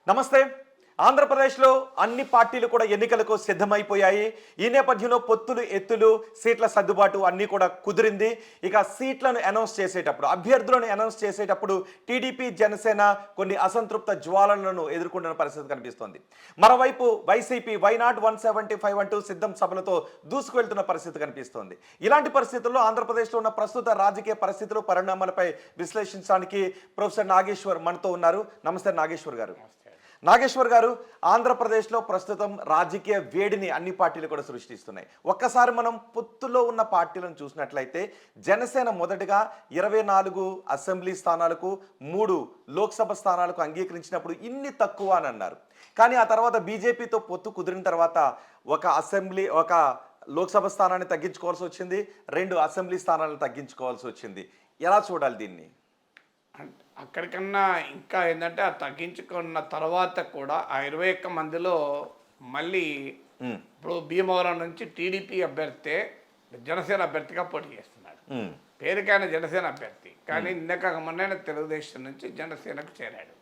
నమస్తే. ఆంధ్రప్రదేశ్లో అన్ని పార్టీలు కూడా ఎన్నికలకు సిద్ధమైపోయాయి. ఈ నేపథ్యంలో పొత్తులు, ఎత్తులు, సీట్ల సర్దుబాటు అన్నీ కూడా కుదిరింది. ఇక సీట్లను అనౌన్స్ చేసేటప్పుడు, అభ్యర్థులను అనౌన్స్ చేసేటప్పుడు టీడీపీ, జనసేన కొన్ని అసంతృప్త జ్వాలలను ఎదుర్కొంటున్న పరిస్థితి కనిపిస్తోంది. మరోవైపు వైసీపీ వైనాట్ 175 అంటూ సిద్ధం సభలతో దూసుకువెళ్తున్న పరిస్థితి కనిపిస్తోంది. ఇలాంటి పరిస్థితుల్లో ఆంధ్రప్రదేశ్లో ఉన్న ప్రస్తుత రాజకీయ పరిస్థితులు, పరిణామాలపై విశ్లేషించడానికి ప్రొఫెసర్ నాగేశ్వర్ మనతో ఉన్నారు. నమస్తే నాగేశ్వర్ గారు. నాగేశ్వర్ గారు, ఆంధ్రప్రదేశ్లో ప్రస్తుతం రాజకీయ వేడిని అన్ని పార్టీలు కూడా సృష్టిస్తున్నాయి. ఒక్కసారి మనం పొత్తులో ఉన్న పార్టీలను చూసినట్లయితే జనసేన మొదటగా 24 అసెంబ్లీ స్థానాలకు 3 లోక్సభ స్థానాలకు అంగీకరించినప్పుడు ఇన్ని తక్కువ అని అన్నారు. కానీ ఆ తర్వాత బీజేపీతో పొత్తు కుదిరిన తర్వాత ఒక లోక్సభ స్థానాన్ని తగ్గించుకోవాల్సి వచ్చింది, 2 అసెంబ్లీ స్థానాలను తగ్గించుకోవాల్సి వచ్చింది. ఎలా చూడాలి దీన్ని? అక్కడికన్నా ఇంకా ఏంటంటే ఆ తగ్గించుకున్న తర్వాత కూడా ఆ 21 మందిలో మళ్ళీ ఇప్పుడు భీమవరం నుంచి టీడీపీ అభ్యర్థి జనసేన అభ్యర్థిగా పోటీ చేస్తున్నాడు. పేరుకైన జనసేన అభ్యర్థి, కానీ ఇందాక మొన్న తెలుగుదేశం నుంచి జనసేనకు చేరాడు.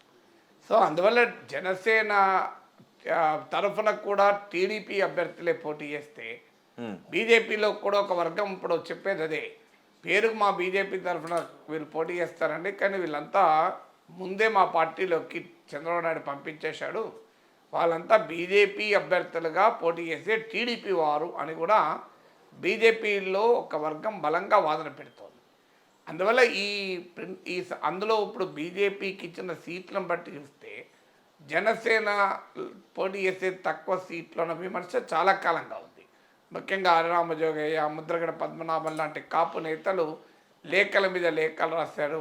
సో అందువల్ల జనసేన తరఫున కూడా టీడీపీ అభ్యర్థులే పోటీ చేస్తే బీజేపీలో కూడా ఒక వర్గం ఇప్పుడు చెప్పేది అదే, పేరుకు మా బీజేపీ తరఫున వీళ్ళు పోటీ చేస్తారండి, కానీ వీళ్ళంతా ముందే మా పార్టీలోకి చంద్రబాబు నాయుడు పంపించేశాడు, వాళ్ళంతా బీజేపీ అభ్యర్థులుగా పోటీ చేసే టీడీపీ వారు అని కూడా బీజేపీలో ఒక వర్గం బలంగా వాదన పెడుతోంది. అందువల్ల అందులో ఇప్పుడు బీజేపీకి ఇచ్చిన సీట్లను బట్టి చూస్తే జనసేన పోటీ చేసే తక్కువ సీట్లున్న విమర్శ చాలా కాలంగా ఉంది. ముఖ్యంగా హరిరామజోగయ్య, ముద్రగడ పద్మనాభం లాంటి కాపు నేతలు లేఖల మీద లేఖలు రాశారు.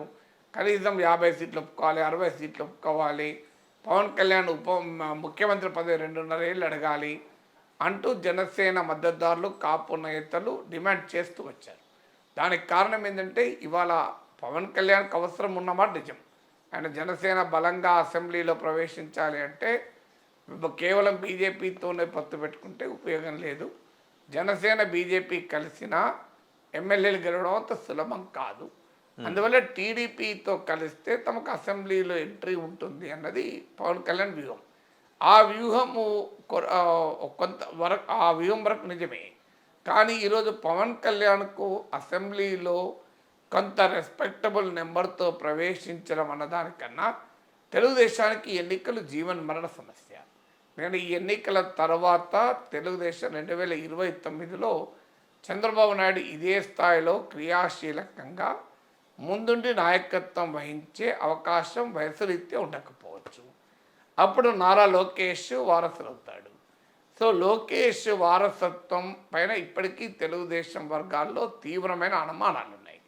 కనీసం 50 సీట్లు ఒప్పుకోవాలి, 60 సీట్లు ఒప్పుకోవాలి, పవన్ కళ్యాణ్ ముఖ్యమంత్రి పదవి 2.5 ఏళ్ళు అడగాలి అంటూ జనసేన మద్దతుదారులు, కాపు నేతలు డిమాండ్ చేస్తూ వచ్చారు. దానికి కారణం ఏంటంటే ఇవాళ పవన్ కళ్యాణ్కి అవసరం ఉన్నమాట నిజం. ఆయన జనసేన బలంగా అసెంబ్లీలో ప్రవేశించాలి అంటే కేవలం బీజేపీతోనే పొత్తు పెట్టుకుంటే ఉపయోగం లేదు. జనసేన బీజేపీ కలిసిన ఎమ్మెల్యేలు గెలవడం అంత సులభం కాదు. అందువల్ల టీడీపీతో కలిస్తే తమకు అసెంబ్లీలో ఎంట్రీ ఉంటుంది అన్నది పవన్ కళ్యాణ్ వ్యూహం. ఆ వ్యూహము వరకు నిజమే. కానీ ఈరోజు పవన్ కళ్యాణ్కు అసెంబ్లీలో కొంత రెస్పెక్టబుల్ నెంబర్తో ప్రవేశించడం అన్నదానికన్నా తెలుగుదేశానికి ఎన్నికలు జీవన్ మరణ సమస్య. నేను ఈ ఎన్నికల తర్వాత తెలుగుదేశం 2029లో చంద్రబాబు నాయుడు ఇదే స్థాయిలో క్రియాశీలకంగా ముందుండి నాయకత్వం వహించే అవకాశం వయసురీత్యా ఉండకపోవచ్చు. అప్పుడు నారా లోకేష్ వారసులవుతాడు. సో లోకేష్ వారసత్వం పైన ఇప్పటికీ తెలుగుదేశం వర్గాల్లో తీవ్రమైన అనుమానాలు ఉన్నాయి.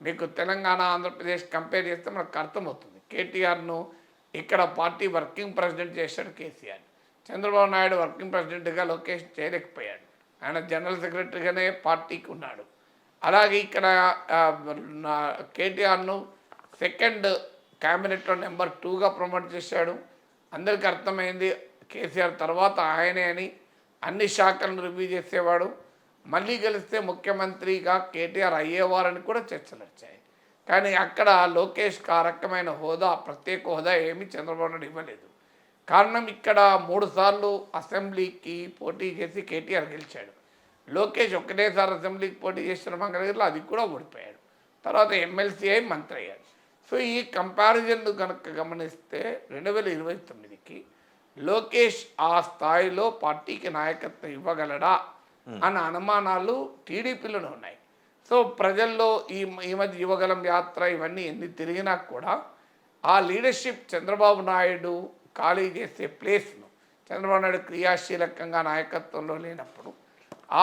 మీకు తెలంగాణ, ఆంధ్రప్రదేశ్ కంపేర్ చేస్తే మనకు అర్థమవుతుంది. కేటీఆర్ను ఇక్కడ పార్టీ వర్కింగ్ ప్రెసిడెంట్ చేశాడు కేసీఆర్. చంద్రబాబు నాయుడు వర్కింగ్ ప్రెసిడెంట్గా లోకేష్ చేయలేకపోయాడు, ఆయన జనరల్ సెక్రటరీగానే పార్టీకి ఉన్నాడు. అలాగే ఇక్కడ కేటీఆర్ను సెకండ్ క్యాబినెట్లో నెంబర్ 2గా ప్రమోట్ చేశాడు. అందరికీ అర్థమైంది కేసీఆర్ తర్వాత ఆయనే అని. అన్ని శాఖలను రివ్యూ చేసేవాడు. మళ్ళీ గెలిస్తే ముఖ్యమంత్రిగా కేటీఆర్ అయ్యేవారని కూడా చర్చలు వచ్చాయి. కానీ అక్కడ లోకేష్కి ఆ రకమైన హోదా, ప్రత్యేక హోదా ఏమీ చంద్రబాబు నాయుడు ఇవ్వలేదు. కారణం ఇక్కడ 3 సార్లు అసెంబ్లీకి పోటీ చేసి కేటీఆర్ గెలిచాడు. లోకేష్ ఒకటేసారి అసెంబ్లీకి పోటీ చేసిన మంగళగిరిలో అది కూడా ఓడిపోయాడు. తర్వాత ఎమ్మెల్సీ అయి మంత్రి అయ్యాడు. సో ఈ కంపారిజన్ కనుక గమనిస్తే 2029కి లోకేష్ ఆ స్థాయిలో పార్టీకి నాయకత్వం ఇవ్వగలడా అన్న అనుమానాలు టీడీపీలోనే ఉన్నాయి. సో ప్రజల్లో ఈ మధ్య యువగలం యాత్ర ఇవన్నీ ఎన్ని తిరిగినా కూడా ఆ లీడర్షిప్ చంద్రబాబు నాయుడు ఖాళీ చేసే ప్లేస్ను, చంద్రబాబు నాయుడు క్రియాశీలకంగా నాయకత్వంలో లేనప్పుడు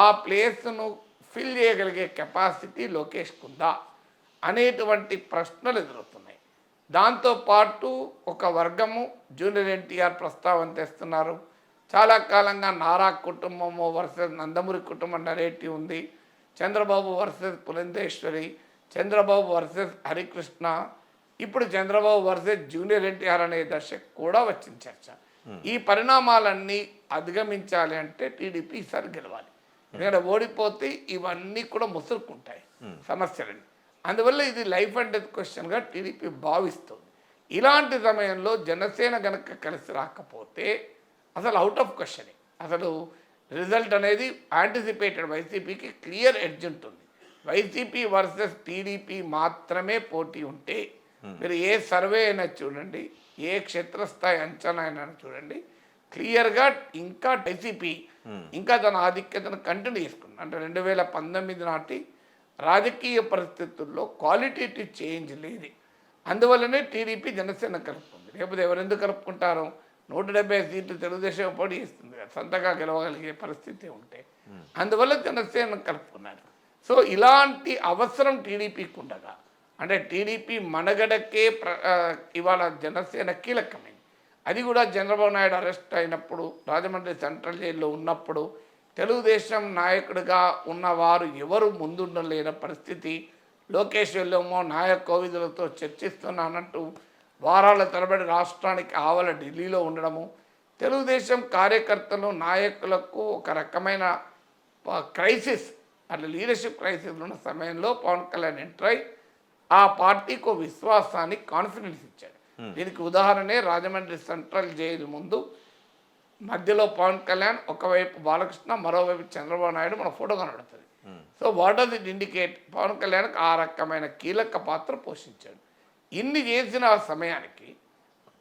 ఆ ప్లేస్ను ఫిల్ చేయగలిగే కెపాసిటీ లోకేష్కు ఉందా అనేటువంటి ప్రశ్నలు ఎదురవుతున్నాయి. దాంతోపాటు ఒక వర్గము జూనియర్ ఎన్టీఆర్ ప్రస్తావన తెస్తున్నారు. చాలా కాలంగా నారా కుటుంబము వర్సెస్ నందమూరి కుటుంబం నరేటివ్ ఉంది. చంద్రబాబు వర్సెస్ పురంధేశ్వరి, చంద్రబాబు వర్సెస్ హరికృష్ణ, ఇప్పుడు చంద్రబాబు వర్సెస్ జూనియర్ ఎన్టీఆర్ అనే దశకు కూడా వచ్చిన చర్చ. ఈ పరిణామాలన్నీ అధిగమించాలి అంటే టీడీపీ ఈసారి గెలవాలి. ఎందుకంటే ఓడిపోతే ఇవన్నీ కూడా ముసురుకుంటాయి సమస్యలని. అందువల్ల ఇది లైఫ్ అండ్ డెత్ క్వశ్చన్గా టీడీపీ భావిస్తుంది. ఇలాంటి సమయంలో జనసేన గనక కలిసి రాకపోతే అసలు అవుట్ ఆఫ్ క్వశ్చన్. అసలు రిజల్ట్ అనేది యాంటిసిపేటెడ్. వైసీపీకి క్లియర్ ఎడ్జ్ ఉంటుంది. వైసీపీ వర్సెస్ టీడీపీ మాత్రమే పోటీ ఉంటే మీరు ఏ సర్వే అయినా చూడండి, ఏ క్షేత్రస్థాయి అంచనా అయినా చూడండి, క్లియర్గా ఇంకా వైసీపీ ఇంకా తన ఆధిక్యతను కంటిన్యూ చేసుకుంది. అంటే 2019 నాటి రాజకీయ పరిస్థితుల్లో క్వాలిటేటివ్ చేంజ్ లేదు. అందువల్లనే టీడీపీ జనసేన కలుపుకుంది. లేకపోతే ఎవరెందుకు కలుపుకుంటారు? 170 సీట్లు తెలుగుదేశం పోటీ ఇస్తుంది కదా, సొంతగా గెలవగలిగే పరిస్థితి ఉంటే. అందువల్ల జనసేన కలుపుకున్నారు. సో ఇలాంటి అవసరం టీడీపీకి ఉండగా, అంటే టీడీపీ మనగడకే ఇవాళ జనసేన కీలకమైంది. అది కూడా చంద్రబాబు నాయుడు అరెస్ట్ అయినప్పుడు, రాజమండ్రి సెంట్రల్ జైల్లో ఉన్నప్పుడు తెలుగుదేశం నాయకుడిగా ఉన్నవారు ఎవరు ముందుండలేని పరిస్థితి. లోకేష్ వెళ్ళేమో నాయక కోవిదులతో చర్చిస్తున్నానంటూ వారాల తరబడి రాష్ట్రానికి ఆవల ఢిల్లీలో ఉండడము, తెలుగుదేశం కార్యకర్తలు నాయకులకు ఒక రకమైన క్రైసిస్, అట్లా లీడర్షిప్ క్రైసిస్ ఉన్న సమయంలో పవన్ కళ్యాణ్ ఎంటర్ అయి ఆ పార్టీకి విశ్వాసాన్ని, కాన్ఫిడెన్స్ ఇచ్చాడు. దీనికి ఉదాహరణే రాజమండ్రి సెంట్రల్ జైలు ముందు మధ్యలో పవన్ కళ్యాణ్, ఒకవైపు బాలకృష్ణ, మరోవైపు చంద్రబాబు నాయుడు మన ఫోటో కనబడుతుంది. So what does it indicate? Pavan కళ్యాణ్కి ఆ రకమైన కీలక పాత్ర పోషించాడు. ఇన్ని చేసిన సమయానికి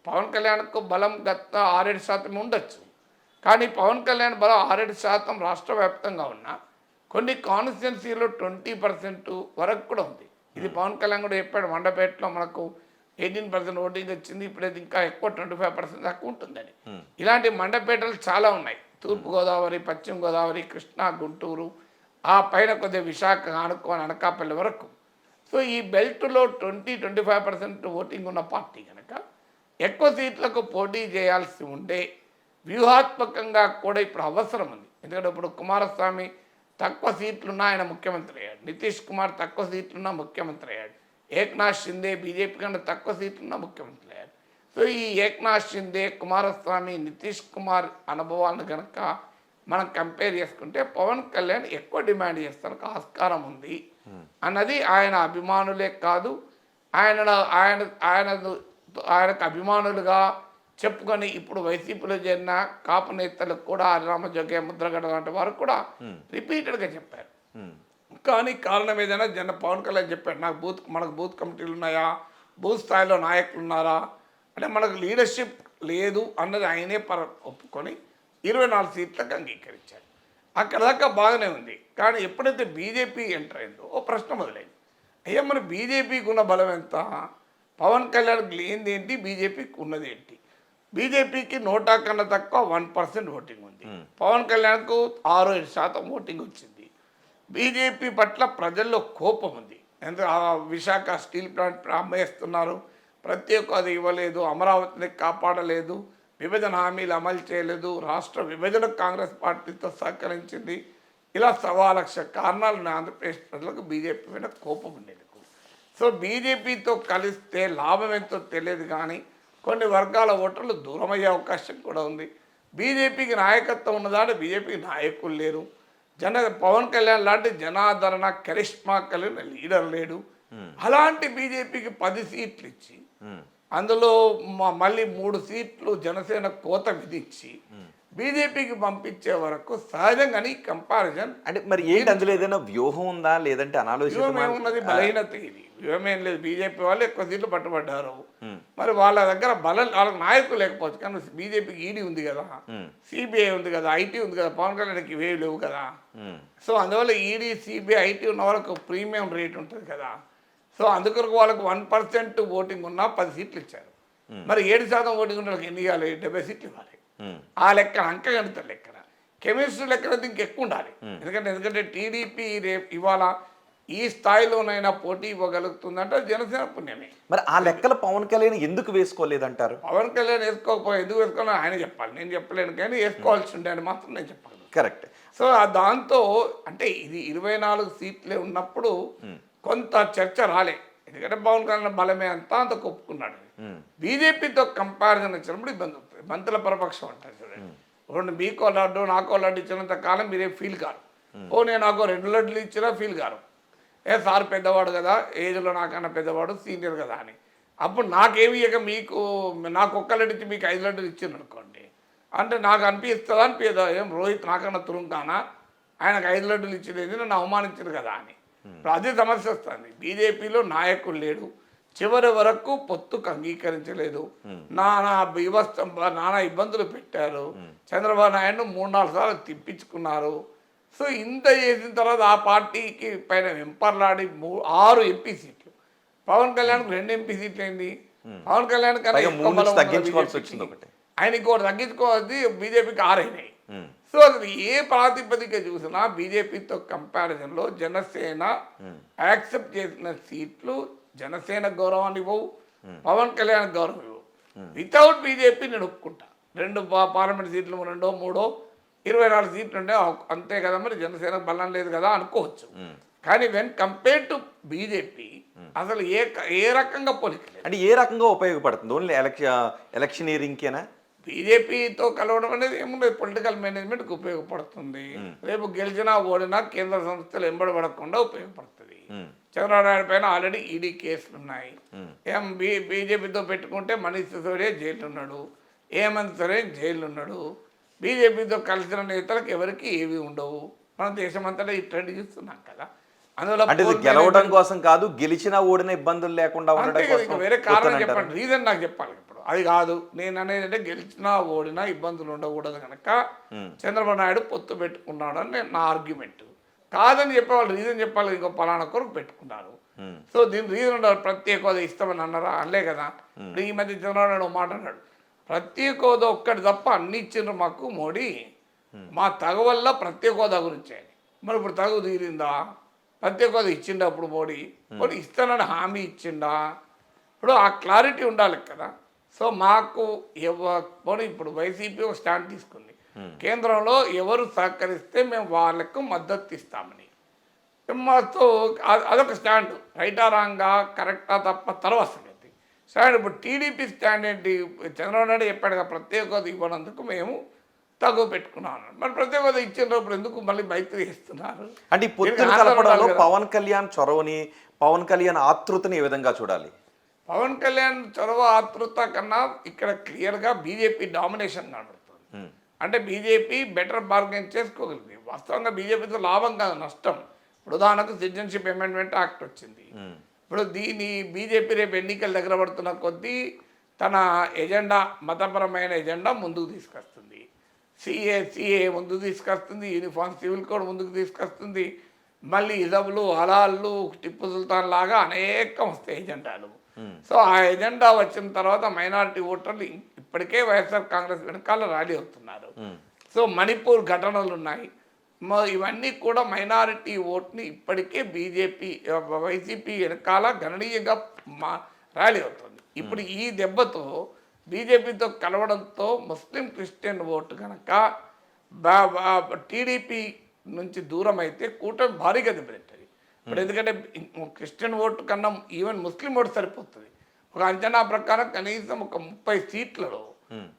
పవన్ కళ్యాణ్కు బలం గత 6-7% ఉండొచ్చు. కానీ పవన్ కళ్యాణ్ బలం 6-7% రాష్ట్ర వ్యాప్తంగా ఉన్న కొన్ని కాన్స్టిట్యున్సీలో 20% వరకు కూడా ఉంది. ఇది పవన్ కళ్యాణ్ కూడా చెప్పాడు. మండపేటలో మనకు 18% ఓటింగ్ వచ్చింది, ఇప్పుడైతే ఇంకా ఎక్కువ 25% దాకా ఉంటుందని. ఇలాంటి మండపేటలు చాలా ఉన్నాయి. తూర్పుగోదావరి, పశ్చిమ గోదావరి, కృష్ణా, గుంటూరు, ఆ పైన కొద్దిగా విశాఖ ఆనుకోని అనకాపల్లి వరకు. సో ఈ బెల్ట్లో 20-25% ఓటింగ్ ఉన్న పార్టీ కనుక ఎక్కువ సీట్లకు పోటీ చేయాల్సి ఉండే వ్యూహాత్మకంగా కూడా ఇప్పుడు అవసరం ఉంది. ఎందుకంటే ఇప్పుడు కుమారస్వామి తక్కువ సీట్లున్నా ఆయన ముఖ్యమంత్రి అయ్యాడు, నితీష్ కుమార్ తక్కువ సీట్లున్నా ముఖ్యమంత్రి అయ్యాడు, ఏక్నాథ్ షిందే బీజేపీ కన్నా తక్కువ సీట్లున్నా ముఖ్యమంత్రి అయ్యాడు. సో ఈ ఏక్నాథ్ షిందే, కుమారస్వామి, నితీష్ కుమార్ అనుభవాలను కనుక మనం కంపేర్ చేసుకుంటే పవన్ కళ్యాణ్ ఎక్కువ డిమాండ్ చేస్తానికి ఆస్కారం ఉంది అన్నది ఆయన అభిమానులే కాదు, ఆయనకు అభిమానులుగా చెప్పుకొని ఇప్పుడు వైసీపీలో చేరిన కాపు నేతలకు కూడా రామజోగయ్య, ముద్రగడ లాంటి వారు కూడా రిపీటెడ్గా చెప్పారు. కానీ కారణం ఏదైనా పవన్ కళ్యాణ్ చెప్పాడు, మనకు బూత్ కమిటీలు ఉన్నాయా, బూత్ స్థాయిలో నాయకులు ఉన్నారా అంటే మనకు లీడర్షిప్ లేదు అన్నది ఆయనే ఒప్పుకొని 24 సీట్లకు అంగీకరించాడు. అక్కడ దాకా బాగానే ఉంది. కానీ ఎప్పుడైతే బీజేపీ ఎంటర్ అయిందో ఓ ప్రశ్న మొదలైంది. అయ్యా మన బీజేపీకి ఉన్న బలం ఎంత, పవన్ కళ్యాణ్కి లేనిది ఏంటి, బీజేపీకి ఉన్నది ఏంటి? బీజేపీకి 100 కన్నా తక్కువ 1% ఓటింగ్ ఉంది. పవన్ కళ్యాణ్కు 6-7% ఓటింగ్ వచ్చింది. బీజేపీ పట్ల ప్రజల్లో కోపం ఉంది. ఎందుకంటే విశాఖ స్టీల్ ప్లాంట్ అమ్మేస్తున్నారు, ప్రత్యేక అది ఇవ్వలేదు, అమరావతిని కాపాడలేదు, విభజన హామీలు అమలు చేయలేదు, రాష్ట్ర విభజనకు కాంగ్రెస్ పార్టీతో సహకరించింది. ఇలా 1,00,000 కారణాలు ఆంధ్రప్రదేశ్ ప్రజలకు బీజేపీ మీద కోపం ఉండేది. సో బీజేపీతో కలిస్తే లాభం ఎంతో తెలియదు, కానీ కొన్ని వర్గాల ఓటర్లు దూరమయ్యే అవకాశం కూడా ఉంది. బీజేపీకి నాయకత్వం ఉన్నదా అంటే బీజేపీకి నాయకులు లేరు. పవన్ కళ్యాణ్ లాంటి జనాదరణ, కరిష్మా కలిగిన లీడర్ లేడు. అలాంటి బీజేపీకి 10 సీట్లు ఇచ్చి అందులో మళ్ళీ 3 సీట్లు జనసేన కోత విధించి బీజేపీకి పంపించే వరకు సహజంగానే కంపారిజన్ అంటే మరి ఏంటి, అందులో ఏదైనా వ్యూహం ఉందా లేదంటే వ్యూహం ఏమున్నది? బలహీనత ఇది. వ్యూహం ఏం లేదు. బీజేపీ వాళ్ళు ఎక్కువ సీట్లు పట్టుబడ్డారు. మరి వాళ్ళ దగ్గర వాళ్ళకి నాయకులు లేకపోవచ్చు. కానీ బీజేపీకి ఈడీ ఉంది కదా, సిబిఐ ఉంది కదా, ఐటీ ఉంది కదా, పవన్ కళ్యాణ్కి ఇవేవి లేవు కదా. సో అందువల్ల ఈడీ, సిబిఐ, ఐటీ ఉన్న వాళ్ళకు ప్రీమియం రేట్ ఉంటుంది కదా. సో అందుకొరకు వాళ్ళకు 1% ఓటింగ్ ఉన్నా 10 సీట్లు ఇచ్చారు. మరి 7% ఓటింగ్ ఉన్న వాళ్ళకి ఎన్ని ఇవ్వాలి? 70 సీట్లు ఇవ్వాలి. ఆ లెక్క అంకగణిత లెక్కన, కెమిస్ట్రీ లెక్కన ఇంకెక్కువ ఉండాలి. ఎందుకంటే టీడీపీ రేపు ఇవాళ ఈ స్థాయిలోనైనా పోటీ ఇవ్వగలుగుతుందంటే జనసేన పుణ్యమే. మరి ఆ లెక్కలు పవన్ కళ్యాణ్ ఎందుకు వేసుకోలేదంటారు? పవన్ కళ్యాణ్ ఎందుకు వేసుకోవాలని ఆయన చెప్పాలి, నేను చెప్పలేను. కానీ వేసుకోవాల్సి ఉండే అని మాత్రం నేను చెప్పాలి. కరెక్ట్. సో దాంతో అంటే ఇది 24 సీట్లే ఉన్నప్పుడు కొంత చర్చ రాలే. ఎందుకంటే పవన్ కళ్యాణ్ బలమే అంతా అంత ఒప్పుకున్నాడు. బీజేపీతో కంపారిజన్ వచ్చినప్పుడు ఇబ్బంది అవుతుంది. మంత్రుల పరపక్షం అంటారు చూడండి. రెండు మీకో లడ్డు నాకో లడ్డు ఇచ్చినంత కాలం మీరే ఫీల్ కారు. నేను నాకు 2 లడ్డులు ఇచ్చినా ఫీల్ కారు. సార్ పెద్దవాడు కదా, ఏజ్లో నాకన్నా పెద్దవాడు, సీనియర్ కదా అని. అప్పుడు నాకేమి ఇక మీకు నాకు ఒక్క లడ్డు ఇచ్చి మీకు 5 లడ్డులు ఇచ్చింది అనుకోండి, అంటే నాకు అనిపిస్తుందా అనిపించదా, ఏం రోహిత్ నాకన్నా తురుంకానా, ఆయనకు 5 లడ్డులు ఇచ్చేది నన్ను అవమానించారు కదా అని. ఇప్పుడు అదే సమస్య వస్తుంది. బీజేపీలో నాయకుడు లేడు, చివరి వరకు పొత్తుకు అంగీకరించలేదు, నానా ఇబ్బందులు పెట్టారు, చంద్రబాబు నాయుడు 3-4 సార్లు తిప్పించుకున్నారు. సో ఇంత చేసిన తర్వాత ఆ పార్టీకి పైన వెంపర్లాడి 6 ఎంపీ సీట్లు, పవన్ కళ్యాణ్కి 2 ఎంపీ సీట్లు అయింది. పవన్ కళ్యాణ్ కన్నా ఎక్కువ బలం తగ్గించుకోవాల్సి వచ్చింది ఒకటి, ఆయనకి కూడా తగ్గించుకోవాల్సి బీజేపీకి 6 అయినాయి. సో అసలు ఏ ప్రాతిపదిక చూసినా బీజేపీతో కంపారిజన్లో జనసేన యాక్సెప్ట్ చేసిన సీట్లు జనసేన గౌరవాన్ని ఇవ్వవు, పవన్ కళ్యాణ్ గౌరవం ఇవ్వవు. వితౌట్ బీజేపీ నేను ఒప్పుకుంటా, 2 పార్లమెంట్ సీట్లు 2-3 24 సీట్లు ఉంటే అంతే కదా, మరి జనసేన బలం లేదు కదా అనుకోవచ్చు. కానీ వెన్ కంపేర్ టు బీజేపీ అసలు ఏ రకంగా పోలికలేదు. అంటే ఏ రకంగా ఉపయోగపడుతుంది? ఓన్లీ ఎలక్షనీరింగ్కేనా? బీజేపీతో కలవడం అనేది ఏముండదు, పొలిటికల్ మేనేజ్మెంట్కి ఉపయోగపడుతుంది. రేపు గెలిచినా ఓడినా కేంద్ర సంస్థలు ఎంబడబడకుండా ఉపయోగపడుతుంది. చంద్రబాబు నాయుడు పైన ఆల్రెడీ ఈడీ కేసులు ఉన్నాయి. బీజేపీతో పెట్టుకుంటే మనీష్ సిసోడియా జైలు ఉన్నాడు, హేమంత్ సోరెన్ జైలు ఉన్నాడు. బీజేపీతో కలిసిన నేతలకు ఎవరికి ఏవి ఉండవు. మన దేశమంతటా ఈ ట్రెండ్ చూస్తున్నాం కదా. అందులో అంటే గెలవడం కోసం కాదు, గెలిచినా ఓడిన ఇబ్బందులు లేకుండా వేరే కారణం చెప్పండి, రీజన్ నాకు చెప్పాలి. ఇప్పుడు అది కాదు నేను అనేది, అంటే గెలిచినా ఓడినా ఇబ్బందులు ఉండకూడదు కనుక చంద్రబాబు నాయుడు పొత్తు పెట్టుకున్నాడు అని నా ఆర్గ్యుమెంట్. కాదని చెప్పేవాళ్ళు రీజన్ చెప్పాలి, ఇంకో పలానా కొరకు పెట్టుకున్నారు. సో దీని రీజన్ ఉండాలి. ప్రత్యేక హోదా ఇస్తామని అన్నారా? అనలే కదా. ఈ మధ్య చంద్రబాబు నాయుడు మాట అన్నాడు, ప్రత్యేక హోదా ఒక్కటి తప్ప అన్ని ఇచ్చిండ్రు మాకు మోడీ, మా తగు వల్ల ప్రత్యేక హోదా గురించి. మరి ఇప్పుడు తగు తీరిందా? ప్రత్యేక హోదా ఇచ్చిండా అప్పుడు మోడీ ఇస్తానని హామీ ఇచ్చిండా? ఇప్పుడు ఆ క్లారిటీ ఉండాలి కదా. సో మాకు పోనీ ఇప్పుడు వైసీపీ ఒక స్టాండ్ తీసుకుంది, కేంద్రంలో ఎవరు సహకరిస్తే మేము వాళ్ళకు మద్దతు ఇస్తామని. మాతో అదొక స్టాండ్, రైటా రాంగా కరెక్టా తప్ప తర్వాత సంగతి. స్టాండ్ ఇప్పుడు టీడీపీ స్టాండ్ ఏంటి? చంద్రబాబు నాయుడు చెప్పాడుగా ప్రత్యేక హోదా ఇవ్వనందుకు మేము తగు పెట్టుకున్నాను. మరి ప్రత్యేక హోదా ఇచ్చినప్పుడు ఎందుకు మళ్ళీ మైత్రి ఇస్తున్నారు? అంటే ఈ పొత్తులు కలపడంలో పవన్ కళ్యాణ్ చొరవని, పవన్ కళ్యాణ్ ఆతృతని ఏ విధంగా చూడాలి? పవన్ కళ్యాణ్ చొరవ ఆతృత కన్నా ఇక్కడ క్లియర్గా బీజేపీ డామినేషన్ కనబడుతుంది. అంటే బీజేపీ బెటర్ బార్గెన్ చేసుకోగలిగింది. వాస్తవంగా బీజేపీతో లాభం కాదు, నష్టం. ఇప్పుడు ఉదాహరణకు సిటిజన్షిప్ అమెండ్మెంట్ యాక్ట్ వచ్చింది. ఇప్పుడు దీని బీజేపీ రేపు ఎన్నికలు దగ్గర పడుతున్న కొద్దీ తన ఎజెండా, మతపరమైన ఎజెండా ముందుకు తీసుకొస్తుంది. సిఏ ముందుకు తీసుకొస్తుంది, యూనిఫామ్ సివిల్ కోడ్ ముందుకు తీసుకొస్తుంది. మళ్ళీ ఇజబులు, హలాళ్ళు, టిప్పు సుల్తాన్ లాగా అనేకం వస్తాయి ఎజెండాలు. సో ఆ ఎజెండా వచ్చిన తర్వాత మైనారిటీ ఓటర్లు ఇప్పటికే వైఎస్ఆర్ కాంగ్రెస్ వెనకాల ర్యాలీ అవుతున్నారు. సో మణిపూర్ ఘటనలు ఉన్నాయి. ఇవన్నీ కూడా మైనారిటీ ఓట్ని ఇప్పటికే వైసీపీ వెనకాల గణనీయంగా ర్యాలీ అవుతుంది. ఇప్పుడు ఈ దెబ్బతో బీజేపీతో కలవడంతో ముస్లిం క్రిస్టియన్ ఓటు కనుక టీడీపీ నుంచి దూరం అయితే కూటమి భారీగా దెబ్బతింటుంది. ఇప్పుడు ఎందుకంటే క్రిస్టియన్ ఓటు కన్నా ఈవెన్ ముస్లిం ఓటు సరిపోతుంది. ఒక అంచనా ప్రకారం కనీసం ఒక 30 సీట్లలో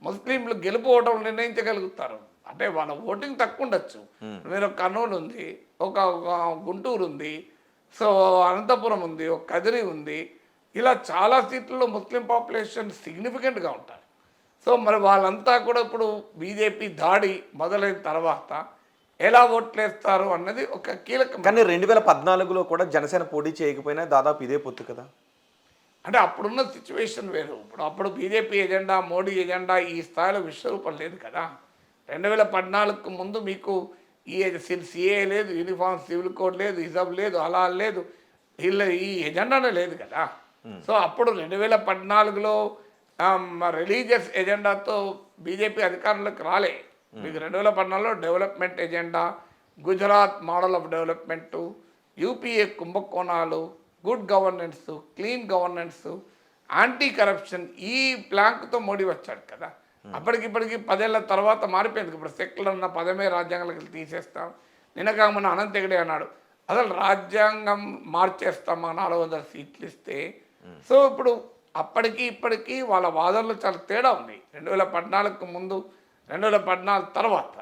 ముస్లింలు గెలుపోవడం నిర్ణయించగలుగుతారు. అంటే వాళ్ళ ఓటింగ్ తక్కువ ఉండొచ్చు. మీరు కర్నూలు ఉంది, ఒక గుంటూరు ఉంది, సో అనంతపురం ఉంది, ఒక కదిరి ఉంది, ఇలా చాలా సీట్లలో ముస్లిం పాపులేషన్ సిగ్నిఫికెంట్గా ఉంటారు. సో మరి వాళ్ళంతా కూడా ఇప్పుడు బీజేపీ దాడి మొదలైన తర్వాత ఎలా ఓట్లేస్తారు అన్నది ఒక కీలకం. కానీ 2014లో కూడా జనసేన పోటీ చేయకపోయినా దాదాపు ఇదే పొత్తు కదా. అంటే అప్పుడున్న సిచ్యువేషన్ వేరు. అప్పుడు బీజేపీ ఎజెండా, మోడీ ఎజెండా ఈ స్థాయిలో విశ్వరూపం లేదు కదా. 2014కు ముందు మీకు ఈ సిఏ లేదు, యూనిఫామ్ సివిల్ కోడ్ లేదు, హిజబ్ లేదు, హలాల్ లేదు, ఈ ఎజెండానే లేదు కదా. సో అప్పుడు 2014లో రిలీజియస్ ఎజెండాతో బీజేపీ అధికారంలోకి రాలే. మీకు 2014లో development agenda, Gujarat model of development, UPA కుంభకోణాలు, good governance, clean governance, anti corruption, ఈ ప్లాంక్తో మోడీ వచ్చాడు కదా. అప్పటికిప్పటికి 10 ఏళ్ల తర్వాత మారిపోయింది. ఇప్పుడు సెక్యులర్ అన్న పదమే రాజ్యాంగంలోకి తీసేస్తాం. నిన్నగా మన అనంత హెగడే అన్నాడు, అసలు రాజ్యాంగం మార్చేస్తామా 400 సీట్లు ఇస్తే. సో ఇప్పుడు అప్పటికి ఇప్పటికీ వాళ్ళ వాదనలు చాలా తేడా ఉంది. 2014కు ముందు, 2014 తర్వాత.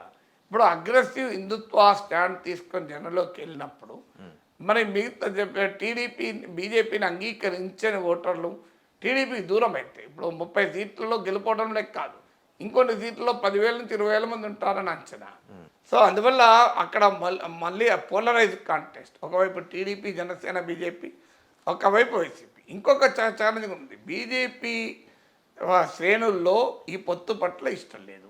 ఇప్పుడు అగ్రెసివ్ హిందుత్వ స్టాండ్ తీసుకొని జనంలోకి వెళ్ళినప్పుడు మరి మిగతా బీజేపీని అంగీకరించని ఓటర్లు, టీడీపీకి దూరం అయితే ఇప్పుడు 30 సీట్లలో గెలుపోవడం లెక్క కాదు, ఇంకొన్ని సీట్లలో 10,000 నుంచి 20,000 మంది ఉంటారని అంచనా. సో అందువల్ల అక్కడ మళ్ళీ పోలరైజ్ కాంటెస్ట్, ఒకవైపు టీడీపీ, జనసేన, బీజేపీ, ఒకవైపు వైసీపీ. ఇంకొక ఛాలెంజ్ ఉంది, బీజేపీ శ్రేణుల్లో ఈ పొత్తు పట్ల ఇష్టం లేదు.